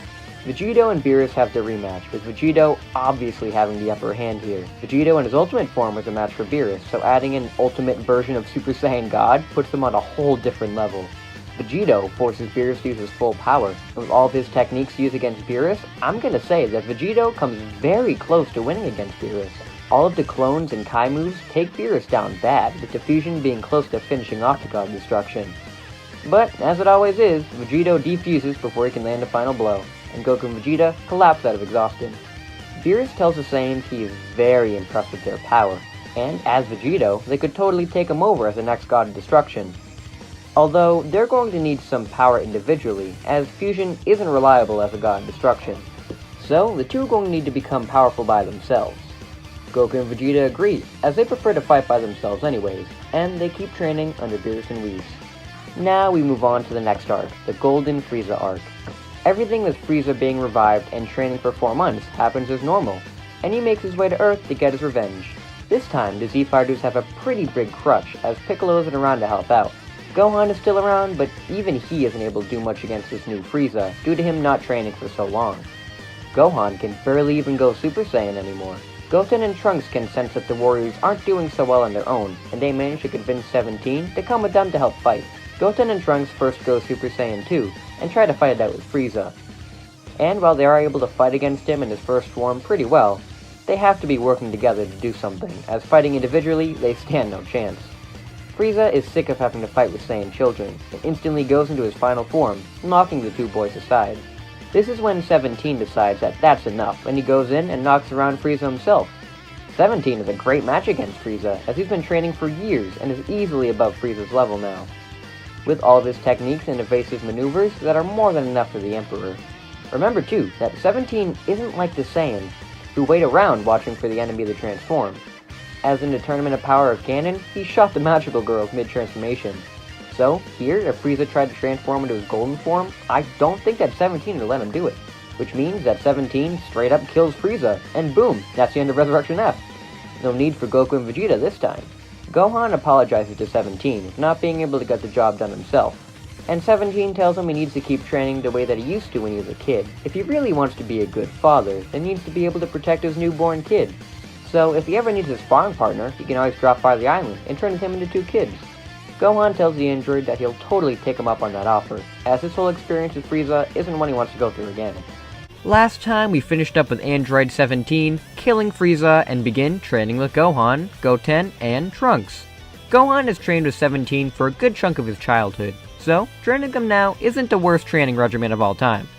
Vegito and Beerus have their rematch, with Vegito obviously having the upper hand here. Vegito in his ultimate form was a match for Beerus, so adding an ultimate version of Super Saiyan God puts them on a whole different level. Vegito forces Beerus to use his full power, and with all of his techniques used against Beerus, I'm gonna say that Vegito comes very close to winning against Beerus. All of the clones and Kai moves take Beerus down bad, with Diffusion being close to finishing off the God Destruction. But, as it always is, Vegito defuses before he can land a final blow, and Goku and Vegeta collapse out of exhaustion. Beerus tells the Saiyans he is very impressed with their power, and as Vegito, they could totally take him over as the next God of Destruction. Although, they're going to need some power individually, as Fusion isn't reliable as a God of Destruction. So, the two are going to need to become powerful by themselves. Goku and Vegeta agree, as they prefer to fight by themselves anyways, and they keep training under Beerus and Whis. Now we move on to the next arc, the Golden Frieza arc. Everything with Frieza being revived and training for 4 months happens as normal, and he makes his way to Earth to get his revenge. This time, the Z-Fighters have a pretty big crutch, as Piccolo isn't around to help out. Gohan is still around, but even he isn't able to do much against this new Frieza, due to him not training for so long. Gohan can barely even go Super Saiyan anymore. Goten and Trunks can sense that the warriors aren't doing so well on their own, and they manage to convince 17 to come with them to help fight. Goten and Trunks first go Super Saiyan 2, and try to fight it out with Frieza. And while they are able to fight against him in his first form pretty well, they have to be working together to do something, as fighting individually, they stand no chance. Frieza is sick of having to fight with Saiyan children, and instantly goes into his final form, knocking the two boys aside. This is when 17 decides that that's enough, and he goes in and knocks around Frieza himself. 17 is a great match against Frieza, as he's been training for years and is easily above Frieza's level now, with all of his techniques and evasive maneuvers that are more than enough for the Emperor. Remember too, that 17 isn't like the Saiyans, who wait around watching for the enemy to transform. As in the Tournament of Power of Canon, he shot the magical girls mid-transformation. So, here, if Frieza tried to transform into his golden form, I don't think that 17 would let him do it. Which means that 17 straight up kills Frieza, and boom, that's the end of Resurrection F. No need for Goku and Vegeta this time. Gohan apologizes to 17 for not being able to get the job done himself, and 17 tells him he needs to keep training the way that he used to when he was a kid. If he really wants to be a good father, then he needs to be able to protect his newborn kid. So if he ever needs a sparring partner, he can always drop by the island and turn him into 2 kids. Gohan tells the android that he'll totally take him up on that offer, as his whole experience with Frieza isn't one he wants to go through again.
Last time we finished up with Android 17, killing Frieza, and begin training with Gohan, Goten, and Trunks. Gohan has trained with 17 for a good chunk of his childhood, so training them now isn't the worst training regimen of all time.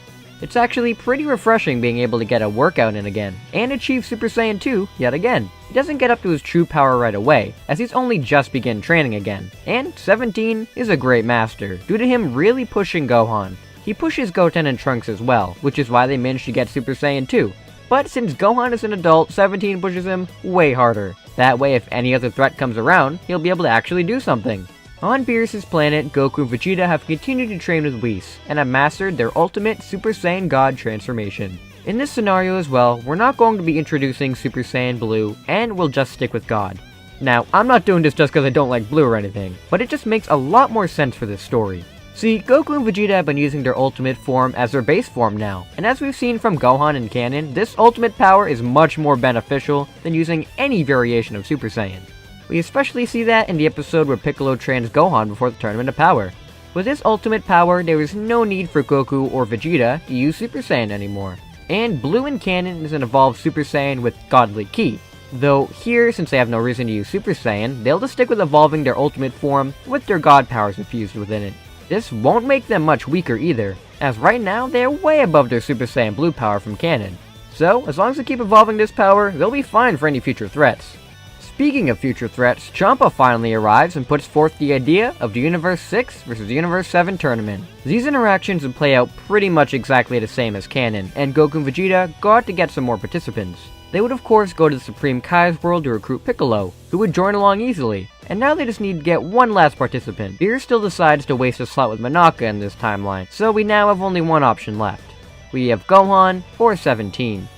It's actually pretty refreshing being able to get a workout in again, and achieve Super Saiyan 2 yet again. He doesn't get up to his true power right away, as he's only just begun training again, and 17 is a great master, due to him really pushing Gohan. He pushes Goten and Trunks as well, which is why they managed to get Super Saiyan 2. But since Gohan is an adult, 17 pushes him way harder. That way, if any other threat comes around, he'll be able to actually do something. On Beerus' planet, Goku and Vegeta have continued to train with Whis, and have mastered their ultimate Super Saiyan God transformation. In this scenario as well, we're not going to be introducing Super Saiyan Blue, and we'll just stick with God. Now, I'm not doing this just because I don't like Blue or anything, but it just makes a lot more sense for this story. See, Goku and Vegeta have been using their ultimate form as their base form now, and as we've seen from Gohan in canon, this ultimate power is much more beneficial than using any variation of Super Saiyan. We especially see that in the episode where Piccolo trains Gohan before the Tournament of Power. With this ultimate power, there is no need for Goku or Vegeta to use Super Saiyan anymore. And Blue in canon is an evolved Super Saiyan with Godly Ki. Though here, since they have no reason to use Super Saiyan, they'll just stick with evolving their ultimate form with their God powers infused within it. This won't make them much weaker either, as right now they're way above their Super Saiyan Blue power from canon. So, as long as they keep evolving this power, they'll be fine for any future threats. Speaking of future threats, Champa finally arrives and puts forth the idea of the Universe 6 vs the Universe 7 tournament. These interactions would play out pretty much exactly the same as canon, and Goku and Vegeta got to get some more participants. They would of course go to the Supreme Kai's world to recruit Piccolo, who would join along easily, and now they just need to get one last participant. Beerus still decides to waste a slot with Monaka in this timeline, so we now have only one option left. We have Gohan or 17.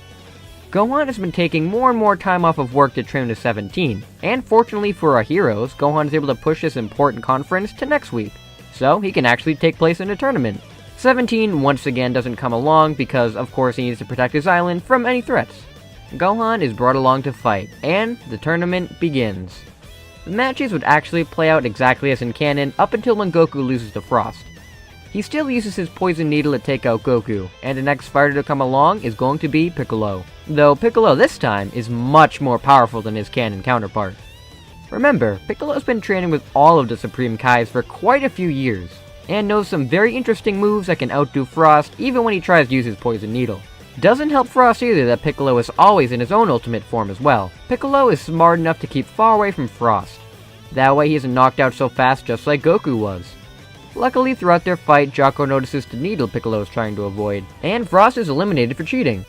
Gohan has been taking more and more time off of work to train to 17, and fortunately for our heroes, Gohan is able to push this important conference to next week, so he can actually take place in the tournament. 17 once again doesn't come along because of course he needs to protect his island from any threats. Gohan is brought along to fight, and the tournament begins. The matches would actually play out exactly as in canon up until when Goku loses to Frost. He still uses his poison needle to take out Goku, and the next fighter to come along is going to be Piccolo. Though Piccolo this time is much more powerful than his canon counterpart. Remember, Piccolo's been training with all of the Supreme Kais for quite a few years, and knows some very interesting moves that can outdo Frost even when he tries to use his poison needle. Doesn't help Frost either that Piccolo is always in his own ultimate form as well. Piccolo is smart enough to keep far away from Frost. That way he isn't knocked out so fast just like Goku was. Luckily, throughout their fight, Jocko notices the needle Piccolo is trying to avoid, and Frost is eliminated for cheating.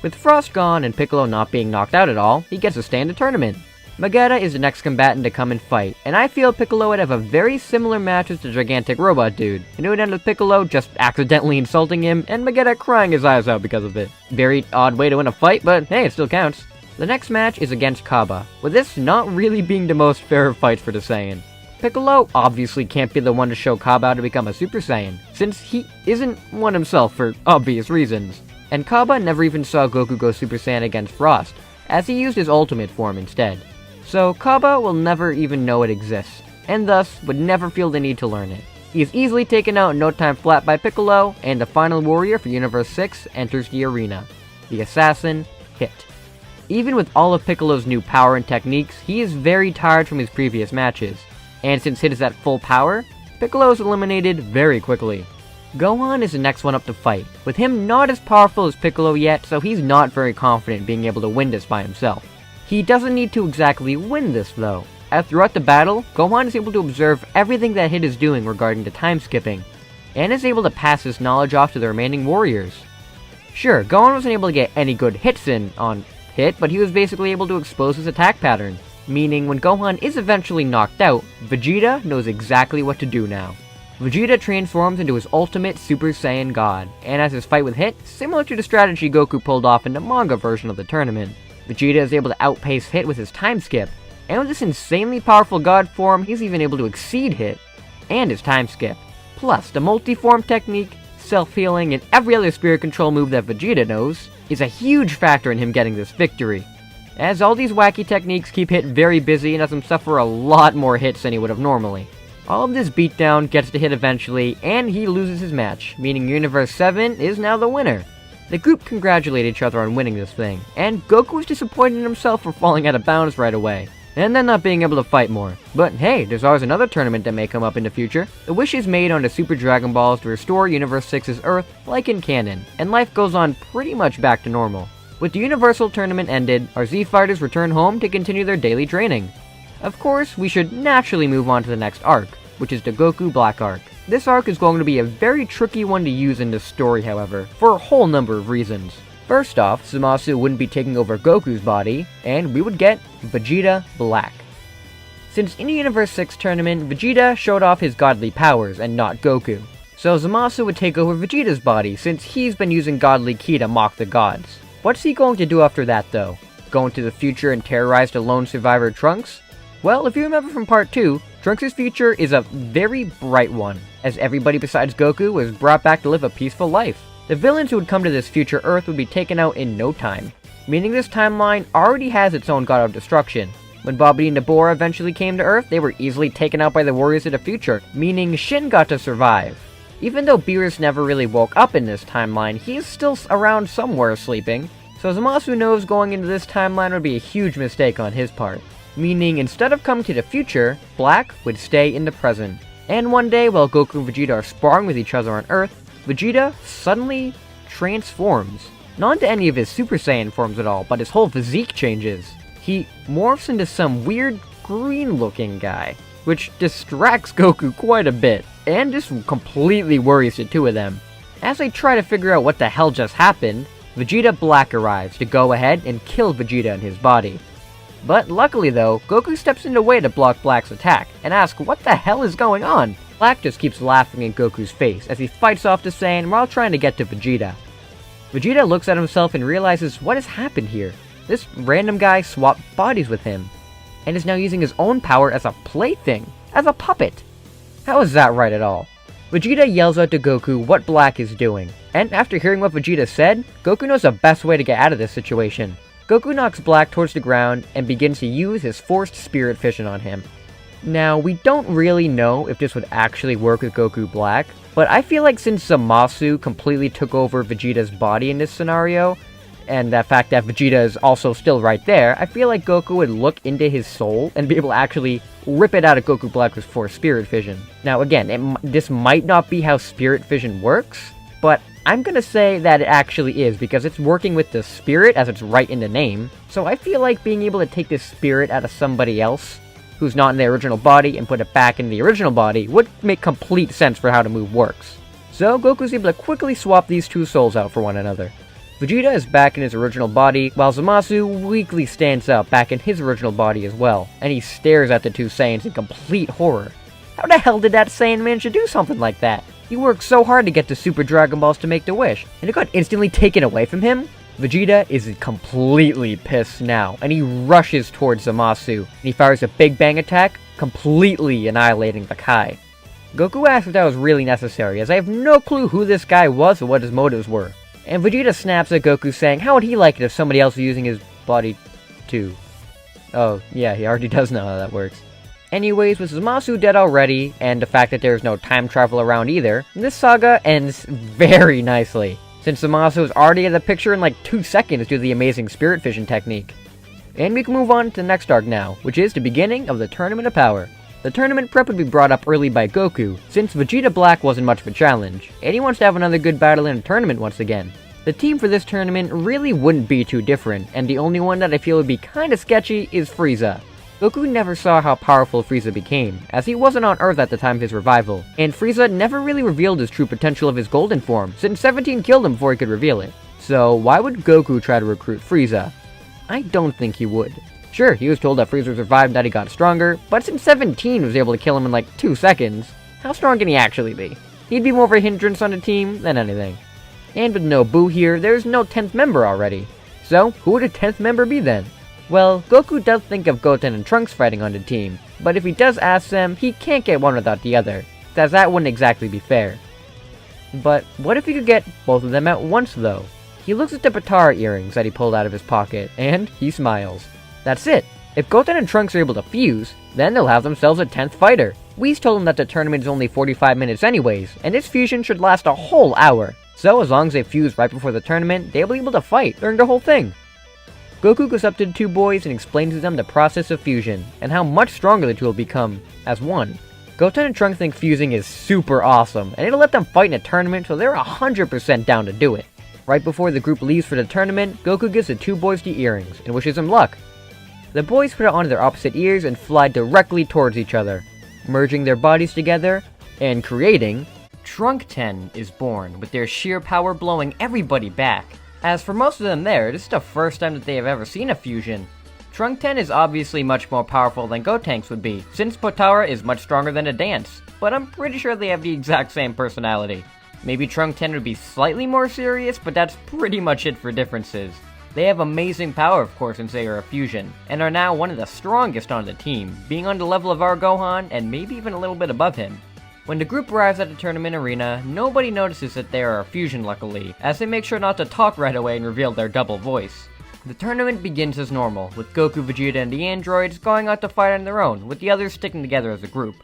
With Frost gone and Piccolo not being knocked out at all, he gets to stay in the tournament. Vegeta is the next combatant to come and fight, and I feel Piccolo would have a very similar match as the gigantic robot dude, and it would end with Piccolo just accidentally insulting him, and Vegeta crying his eyes out because of it. Very odd way to win a fight, but hey, it still counts. The next match is against Kaba, with this not really being the most fair of fights for the Saiyan. Piccolo obviously can't be the one to show Kaba how to become a Super Saiyan, since he isn't one himself for obvious reasons. And Kaba never even saw Goku go Super Saiyan against Frost, as he used his ultimate form instead. So Kaba will never even know it exists, and thus would never feel the need to learn it. He is easily taken out in no time flat by Piccolo, and the final warrior for Universe 6 enters the arena. The assassin, Hit. Even with all of Piccolo's new power and techniques, he is very tired from his previous matches. And since Hit is at full power, Piccolo is eliminated very quickly. Gohan is the next one up to fight, with him not as powerful as Piccolo yet, so he's not very confident being able to win this by himself. He doesn't need to exactly win this though, as throughout the battle, Gohan is able to observe everything that Hit is doing regarding the time skipping, and is able to pass his knowledge off to the remaining warriors. Sure, Gohan wasn't able to get any good hits in on Hit, but he was basically able to expose his attack pattern. Meaning when Gohan is eventually knocked out, Vegeta knows exactly what to do now. Vegeta transforms into his ultimate Super Saiyan God, and as his fight with Hit, similar to the strategy Goku pulled off in the manga version of the tournament. Vegeta is able to outpace Hit with his time skip, and with this insanely powerful God form, he's even able to exceed Hit, and his time skip. Plus, the multi-form technique, self-healing, and every other spirit control move that Vegeta knows, is a huge factor in him getting this victory. As all these wacky techniques keep Hit very busy and has him suffer a lot more hits than he would have normally. All of this beatdown gets to Hit eventually, and he loses his match, meaning Universe 7 is now the winner. The group congratulate each other on winning this thing, and Goku is disappointed in himself for falling out of bounds right away, and then not being able to fight more. But hey, there's always another tournament that may come up in the future. The wish is made on the Super Dragon Balls to restore Universe 6's Earth like in canon, and life goes on pretty much back to normal. With the Universal Tournament ended, our Z Fighters return home to continue their daily training. Of course, we should naturally move on to the next arc, which is the Goku Black Arc. This arc is going to be a very tricky one to use in this story, however, for a whole number of reasons. First off, Zamasu wouldn't be taking over Goku's body, and we would get Vegeta Black. Since in the Universe 6 tournament, Vegeta showed off his godly powers and not Goku. So Zamasu would take over Vegeta's body since he's been using godly ki to mock the gods. What's he going to do after that though? Go into the future and terrorize the lone survivor Trunks? Well, if you remember from part 2, Trunks' future is a very bright one, as everybody besides Goku was brought back to live a peaceful life. The villains who would come to this future Earth would be taken out in no time, meaning this timeline already has its own god of destruction. When Babidi and Dabura eventually came to Earth, they were easily taken out by the warriors of the future, meaning Shin got to survive. Even though Beerus never really woke up in this timeline, he is still around somewhere sleeping, so Zamasu knows going into this timeline would be a huge mistake on his part. Meaning instead of coming to the future, Black would stay in the present. And one day while Goku and Vegeta are sparring with each other on Earth, Vegeta suddenly transforms. Not into any of his Super Saiyan forms at all, but his whole physique changes. He morphs into some weird green looking guy, which distracts Goku quite a bit, and just completely worries the two of them. As they try to figure out what the hell just happened, Vegeta Black arrives to go ahead and kill Vegeta in his body. But luckily though, Goku steps in the way to block Black's attack, and asks what the hell is going on? Black just keeps laughing in Goku's face as he fights off the Saiyan while trying to get to Vegeta. Vegeta looks at himself and realizes what has happened here. This random guy swapped bodies with him, and is now using his own power as a plaything, as a puppet. How is that right at all?
Vegeta yells out to Goku what Black is doing, and after hearing what Vegeta said, Goku knows the best way to get out of this situation. Goku knocks Black towards the ground and begins to use his forced spirit fission on him. Now, we don't really know if this would actually work with Goku Black, but I feel like since Zamasu completely took over Vegeta's body in this scenario, and the fact that Vegeta is also still right there, I feel like Goku would look into his soul and be able to actually rip it out of Goku Black with Force Spirit Fission. Now again, this might not be how Spirit Fission works, but I'm gonna say that it actually is, because it's working with the spirit as it's right in the name, so I feel like being able to take this spirit out of somebody else who's not in the original body and put it back in the original body would make complete sense for how the move works. So Goku's able to quickly swap these two souls out for one another. Vegeta is back in his original body, while Zamasu weakly stands up back in his original body as well, and he stares at the two Saiyans in complete horror. How the hell did that Saiyan manage to do something like that? He worked so hard to get the Super Dragon Balls to make the wish, and it got instantly taken away from him? Vegeta is completely pissed now, and he rushes towards Zamasu, and he fires a Big Bang attack, completely annihilating the Kai. Goku asks if that was really necessary, as I have no clue who this guy was or what his motives were. And Vegeta snaps at Goku saying, how would he like it if somebody else was using his body too? Oh, yeah, he already does know how that works. Anyways, with Zamasu dead already, and the fact that there's no time travel around either, this saga ends very nicely, since Zamasu is already in the picture in like 2 seconds due to the amazing Spirit Fission technique. And we can move on to the next arc now, which is the beginning of the Tournament of Power. The tournament prep would be brought up early by Goku, since Vegeta Black wasn't much of a challenge, and he wants to have another good battle in a tournament once again. The team for this tournament really wouldn't be too different, and the only one that I feel would be kinda sketchy is Frieza. Goku never saw how powerful Frieza became, as he wasn't on Earth at the time of his revival, and Frieza never really revealed his true potential of his golden form, since 17 killed him before he could reveal it. So why would Goku try to recruit Frieza? I don't think he would. Sure, he was told that Frieza survived and that he got stronger, but since 17 was able to kill him in like 2 seconds, how strong can he actually be? He'd be more of a hindrance on the team than anything. And with no Boo here, there's no 10th member already. So, who would a 10th member be then? Well, Goku does think of Goten and Trunks fighting on the team, but if he does ask them, he can't get one without the other, as that wouldn't exactly be fair. But what if he could get both of them at once though? He looks at the Potara earrings that he pulled out of his pocket, and he smiles. That's it. If Goten and Trunks are able to fuse, then they'll have themselves a 10th fighter. Whis told him that the tournament is only 45 minutes anyways, and this fusion should last a whole hour. So as long as they fuse right before the tournament, they'll be able to fight during the whole thing. Goku goes up to the two boys and explains to them the process of fusion, and how much stronger the two will become as one. Goten and Trunks think fusing is super awesome, and it'll let them fight in a tournament, so they're 100% down to do it. Right before the group leaves for the tournament, Goku gives the two boys the earrings, and wishes them luck. The boys put it onto their opposite ears and fly directly towards each other, merging their bodies together, and creating... Trunk 10 is born, with their sheer power blowing everybody back. As for most of them there, this is the first time that they have ever seen a fusion. Trunk 10 is obviously much more powerful than Gotenks would be, since Potara is much stronger than a dance, but I'm pretty sure they have the exact same personality. Maybe Trunk 10 would be slightly more serious, but that's pretty much it for differences. They have amazing power, of course, since they are a fusion, and are now one of the strongest on the team, being on the level of our Gohan, and maybe even a little bit above him. When the group arrives at the tournament arena, nobody notices that they are a fusion luckily, as they make sure not to talk right away and reveal their double voice. The tournament begins as normal, with Goku, Vegeta, and the androids going out to fight on their own, with the others sticking together as a group.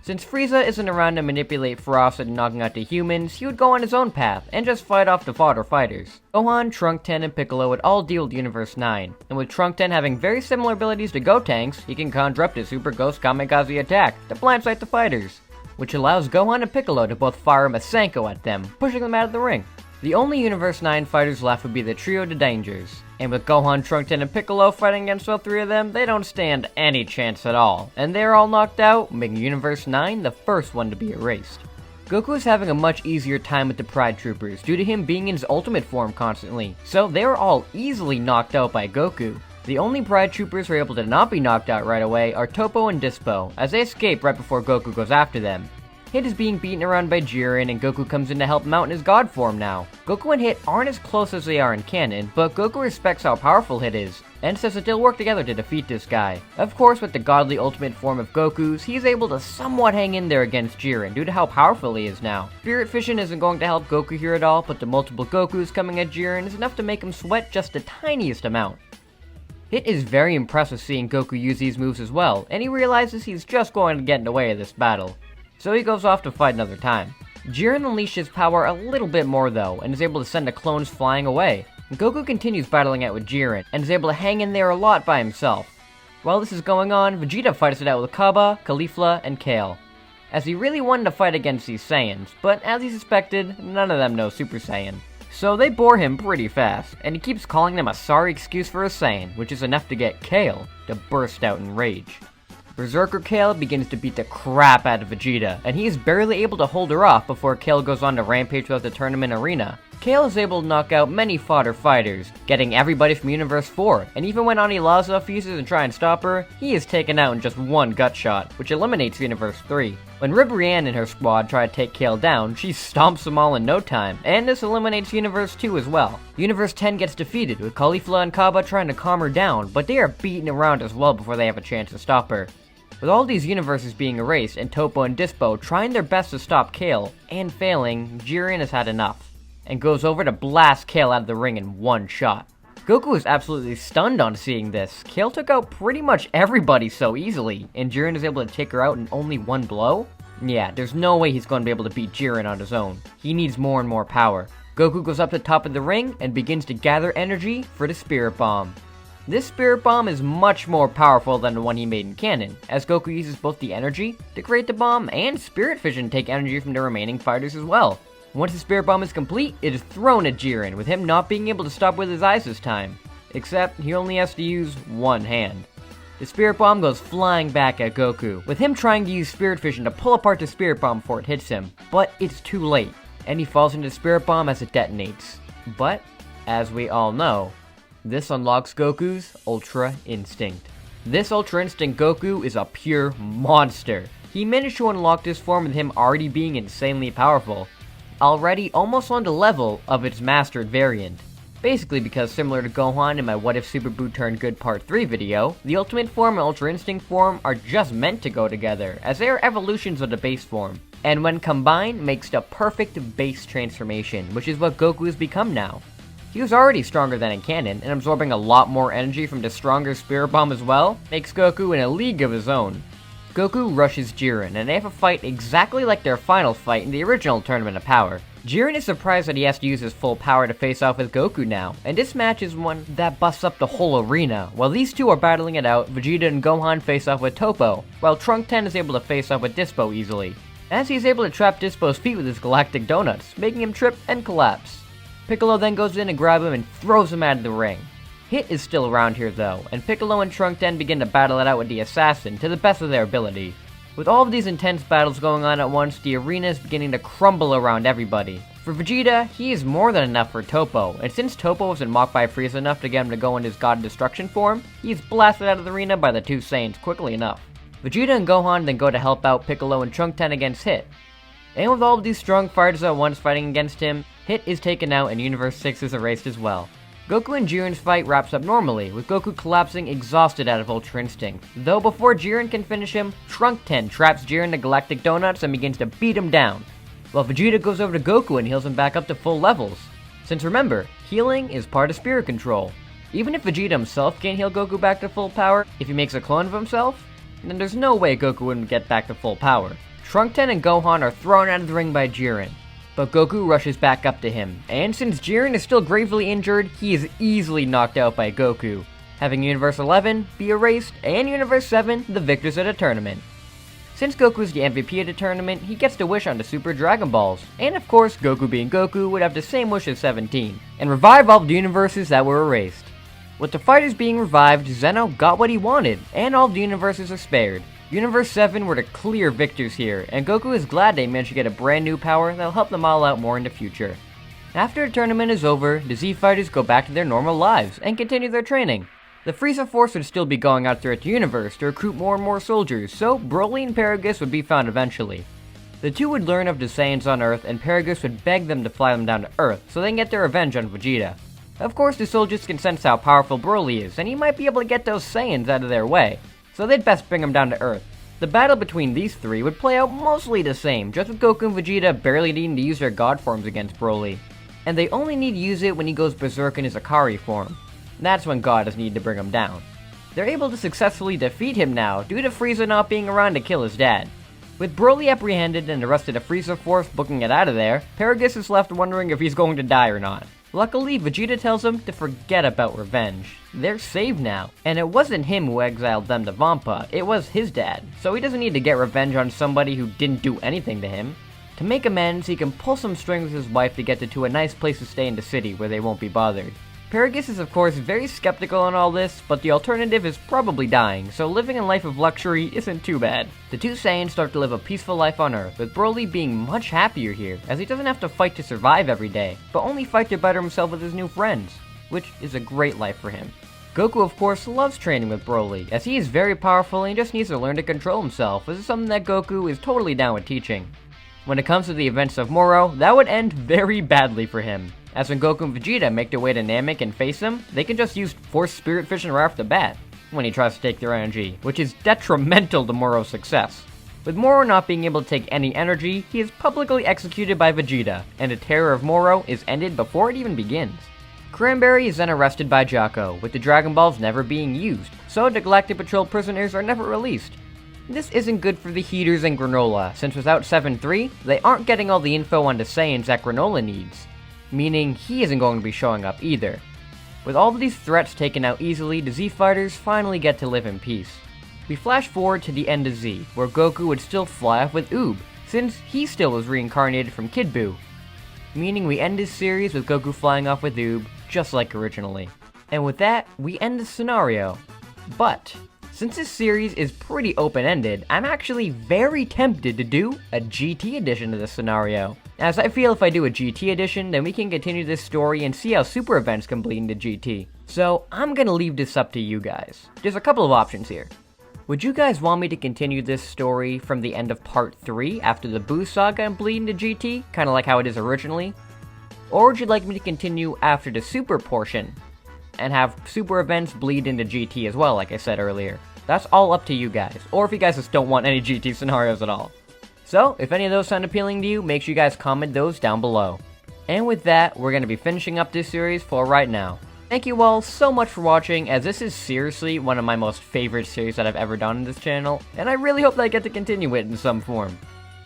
Since Frieza isn't around to manipulate ferocity and knocking out the humans, he would go on his own path, and just fight off the fodder fighters. Gohan, Trunk 10, and Piccolo would all deal with Universe 9, and with Trunk 10 having very similar abilities to Gotenks, he can conjure up his Super Ghost Kamikaze attack to blindside the fighters, which allows Gohan and Piccolo to both fire a Masenko at them, pushing them out of the ring. The only Universe 9 fighters left would be the trio de Dangers, and with Gohan, Trunk 10, and Piccolo fighting against all three of them, they don't stand any chance at all, and they're all knocked out, making Universe 9 the first one to be erased. Goku is having a much easier time with the Pride Troopers due to him being in his ultimate form constantly, so they are all easily knocked out by Goku. The only Pride Troopers who are able to not be knocked out right away are Toppo and Dispo, as they escape right before Goku goes after them. Hit is being beaten around by Jiren, and Goku comes in to help him out in his god form now. Goku and Hit aren't as close as they are in canon, but Goku respects how powerful Hit is, and says that they'll work together to defeat this guy. Of course, with the godly ultimate form of Goku's, he's able to somewhat hang in there against Jiren due to how powerful he is now. Spirit Fission isn't going to help Goku here at all, but the multiple Gokus coming at Jiren is enough to make him sweat just the tiniest amount. Hit is very impressed with seeing Goku use these moves as well, and he realizes he's just going to get in the way of this battle. So he goes off to fight another time. Jiren unleashes power a little bit more though, and is able to send the clones flying away. Goku continues battling out with Jiren, and is able to hang in there a lot by himself. While this is going on, Vegeta fights it out with Kaba, Caulifla, and Kale, as he really wanted to fight against these Saiyans, but as he suspected, none of them know Super Saiyan. So they bore him pretty fast, and he keeps calling them a sorry excuse for a Saiyan, which is enough to get Kale to burst out in rage. Berserker Kale begins to beat the crap out of Vegeta, and he is barely able to hold her off before Kale goes on to rampage throughout the tournament arena. Kale is able to knock out many fodder fighters, getting everybody from Universe 4, and even when Anilaza fuses and try and stop her, he is taken out in just one gut shot, which eliminates Universe 3. When Ribrianne and her squad try to take Kale down, she stomps them all in no time, and this eliminates Universe 2 as well. Universe 10 gets defeated, with Caulifla and Kaba trying to calm her down, but they are beaten around as well before they have a chance to stop her. With all these universes being erased, and Toppo and Dispo trying their best to stop Kale, and failing, Jiren has had enough, and goes over to blast Kale out of the ring in one shot. Goku is absolutely stunned on seeing this. Kale took out pretty much everybody so easily, and Jiren is able to take her out in only one blow? Yeah, there's no way he's going to be able to beat Jiren on his own. He needs more and more power. Goku goes up to the top of the ring, and begins to gather energy for the Spirit Bomb. This Spirit Bomb is much more powerful than the one he made in canon, as Goku uses both the energy to create the bomb and Spirit Fission to take energy from the remaining fighters as well. Once the Spirit Bomb is complete, it is thrown at Jiren, with him not being able to stop with his eyes this time. Except, he only has to use one hand. The Spirit Bomb goes flying back at Goku, with him trying to use Spirit Fission to pull apart the Spirit Bomb before it hits him, but it's too late, and he falls into the Spirit Bomb as it detonates. But, as we all know, this unlocks Goku's Ultra Instinct. This Ultra Instinct Goku is a pure monster. He managed to unlock this form with him already being insanely powerful, already almost on the level of its mastered variant. Basically because similar to Gohan in my What If Super Buu Turned Good Part 3 video, the Ultimate Form and Ultra Instinct form are just meant to go together, as they are evolutions of the base form, and when combined makes the perfect base transformation, which is what Goku has become now. He was already stronger than in canon, and absorbing a lot more energy from the stronger Spirit Bomb as well, makes Goku in a league of his own. Goku rushes Jiren, and they have a fight exactly like their final fight in the original Tournament of Power. Jiren is surprised that he has to use his full power to face off with Goku now, and this match is one that busts up the whole arena. While these two are battling it out, Vegeta and Gohan face off with Toppo, while Trunk 10 is able to face off with Dispo easily, as he's able to trap Dispo's feet with his galactic donuts, making him trip and collapse. Piccolo then goes in and grabs him and throws him out of the ring. Hit is still around here though, and Piccolo and Trunk 10 begin to battle it out with the assassin to the best of their ability. With all of these intense battles going on at once, the arena is beginning to crumble around everybody. For Vegeta, he is more than enough for Toppo, and since Toppo wasn't mocked by Frieza enough to get him to go in his God Destruction form, he is blasted out of the arena by the two Saiyans quickly enough. Vegeta and Gohan then go to help out Piccolo and Trunk 10 against Hit. And with all of these strong fighters at once fighting against him, Hit is taken out and Universe 6 is erased as well. Goku and Jiren's fight wraps up normally, with Goku collapsing exhausted out of Ultra Instinct. Though before Jiren can finish him, Trunk 10 traps Jiren in the Galactic Donuts and begins to beat him down, while Vegeta goes over to Goku and heals him back up to full levels. Since remember, healing is part of spirit control. Even if Vegeta himself can't heal Goku back to full power, if he makes a clone of himself, then there's no way Goku wouldn't get back to full power. Trunk 10 and Gohan are thrown out of the ring by Jiren, but Goku rushes back up to him, and since Jiren is still gravely injured, he is easily knocked out by Goku, having Universe 11 be erased and Universe 7 the victors of the tournament. Since Goku is the MVP of the tournament, he gets to wish on the Super Dragon Balls, and of course Goku being Goku would have the same wish as 17, and revive all the universes that were erased. With the fighters being revived, Zeno got what he wanted, and all the universes are spared. Universe 7 were the clear victors here, and Goku is glad they managed to get a brand new power that'll help them all out more in the future. After the tournament is over, the Z fighters go back to their normal lives and continue their training. The Frieza Force would still be going out throughout the universe to recruit more and more soldiers, so Broly and Paragus would be found eventually. The two would learn of the Saiyans on Earth, and Paragus would beg them to fly them down to Earth so they can get their revenge on Vegeta. Of course, the soldiers can sense how powerful Broly is, and he might be able to get those Saiyans out of their way, so they'd best bring him down to Earth. The battle between these three would play out mostly the same, just with Goku and Vegeta barely needing to use their God forms against Broly. And they only need to use it when he goes berserk in his Akari form. That's when God is needed to bring him down. They're able to successfully defeat him now, due to Frieza not being around to kill his dad. With Broly apprehended and the rest of the Frieza force booking it out of there, Paragus is left wondering if he's going to die or not. Luckily, Vegeta tells him to forget about revenge. They're saved now, and it wasn't him who exiled them to Vampa, it was his dad, so he doesn't need to get revenge on somebody who didn't do anything to him. To make amends, he can pull some strings with his wife to get to a nice place to stay in the city where they won't be bothered. Paragus is of course very skeptical on all this, but the alternative is probably dying, so living a life of luxury isn't too bad. The two Saiyans start to live a peaceful life on Earth, with Broly being much happier here, as he doesn't have to fight to survive every day, but only fight to better himself with his new friends, which is a great life for him. Goku of course loves training with Broly, as he is very powerful and he just needs to learn to control himself, which is something that Goku is totally down with teaching. When it comes to the events of Moro, that would end very badly for him, as when Goku and Vegeta make their way to Namek and face him, they can just use Force Spirit Fission right off the bat, when he tries to take their energy, which is detrimental to Moro's success. With Moro not being able to take any energy, he is publicly executed by Vegeta, and the terror of Moro is ended before it even begins. Cranberry is then arrested by Jocko, with the Dragon Balls never being used, so the Galactic Patrol prisoners are never released. This isn't good for the Heaters and Granola, since without 7-3, they aren't getting all the info on the Saiyans that Granola needs, meaning he isn't going to be showing up either. With all of these threats taken out easily, the Z Fighters finally get to live in peace. We flash forward to the end of Z, where Goku would still fly off with Oob, since he still was reincarnated from Kid Buu, meaning we end this series with Goku flying off with Oob, just like originally. And with that, we end the scenario. But since this series is pretty open-ended, I'm actually very tempted to do a GT edition of this scenario, as I feel if I do a GT edition, then we can continue this story and see how super events can bleed into GT. So I'm gonna leave this up to you guys. There's a couple of options here. Would you guys want me to continue this story from the end of part 3 after the Buu Saga and bleed into GT, kinda like how it is originally? Or would you like me to continue after the super portion, and have super events bleed into GT as well, like I said earlier? That's all up to you guys, or if you guys just don't want any GT scenarios at all. So, if any of those sound appealing to you, make sure you guys comment those down below. And with that, we're going to be finishing up this series for right now. Thank you all so much for watching, as this is seriously one of my most favorite series that I've ever done in this channel, and I really hope that I get to continue it in some form.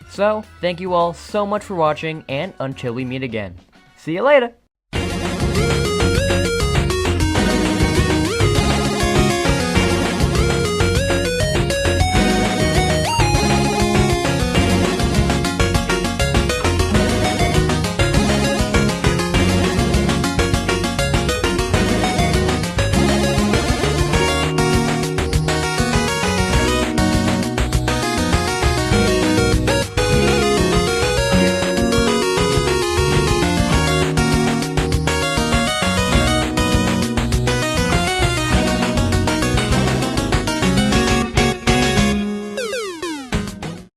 So, thank you all so much for watching, and until we meet again. See you later!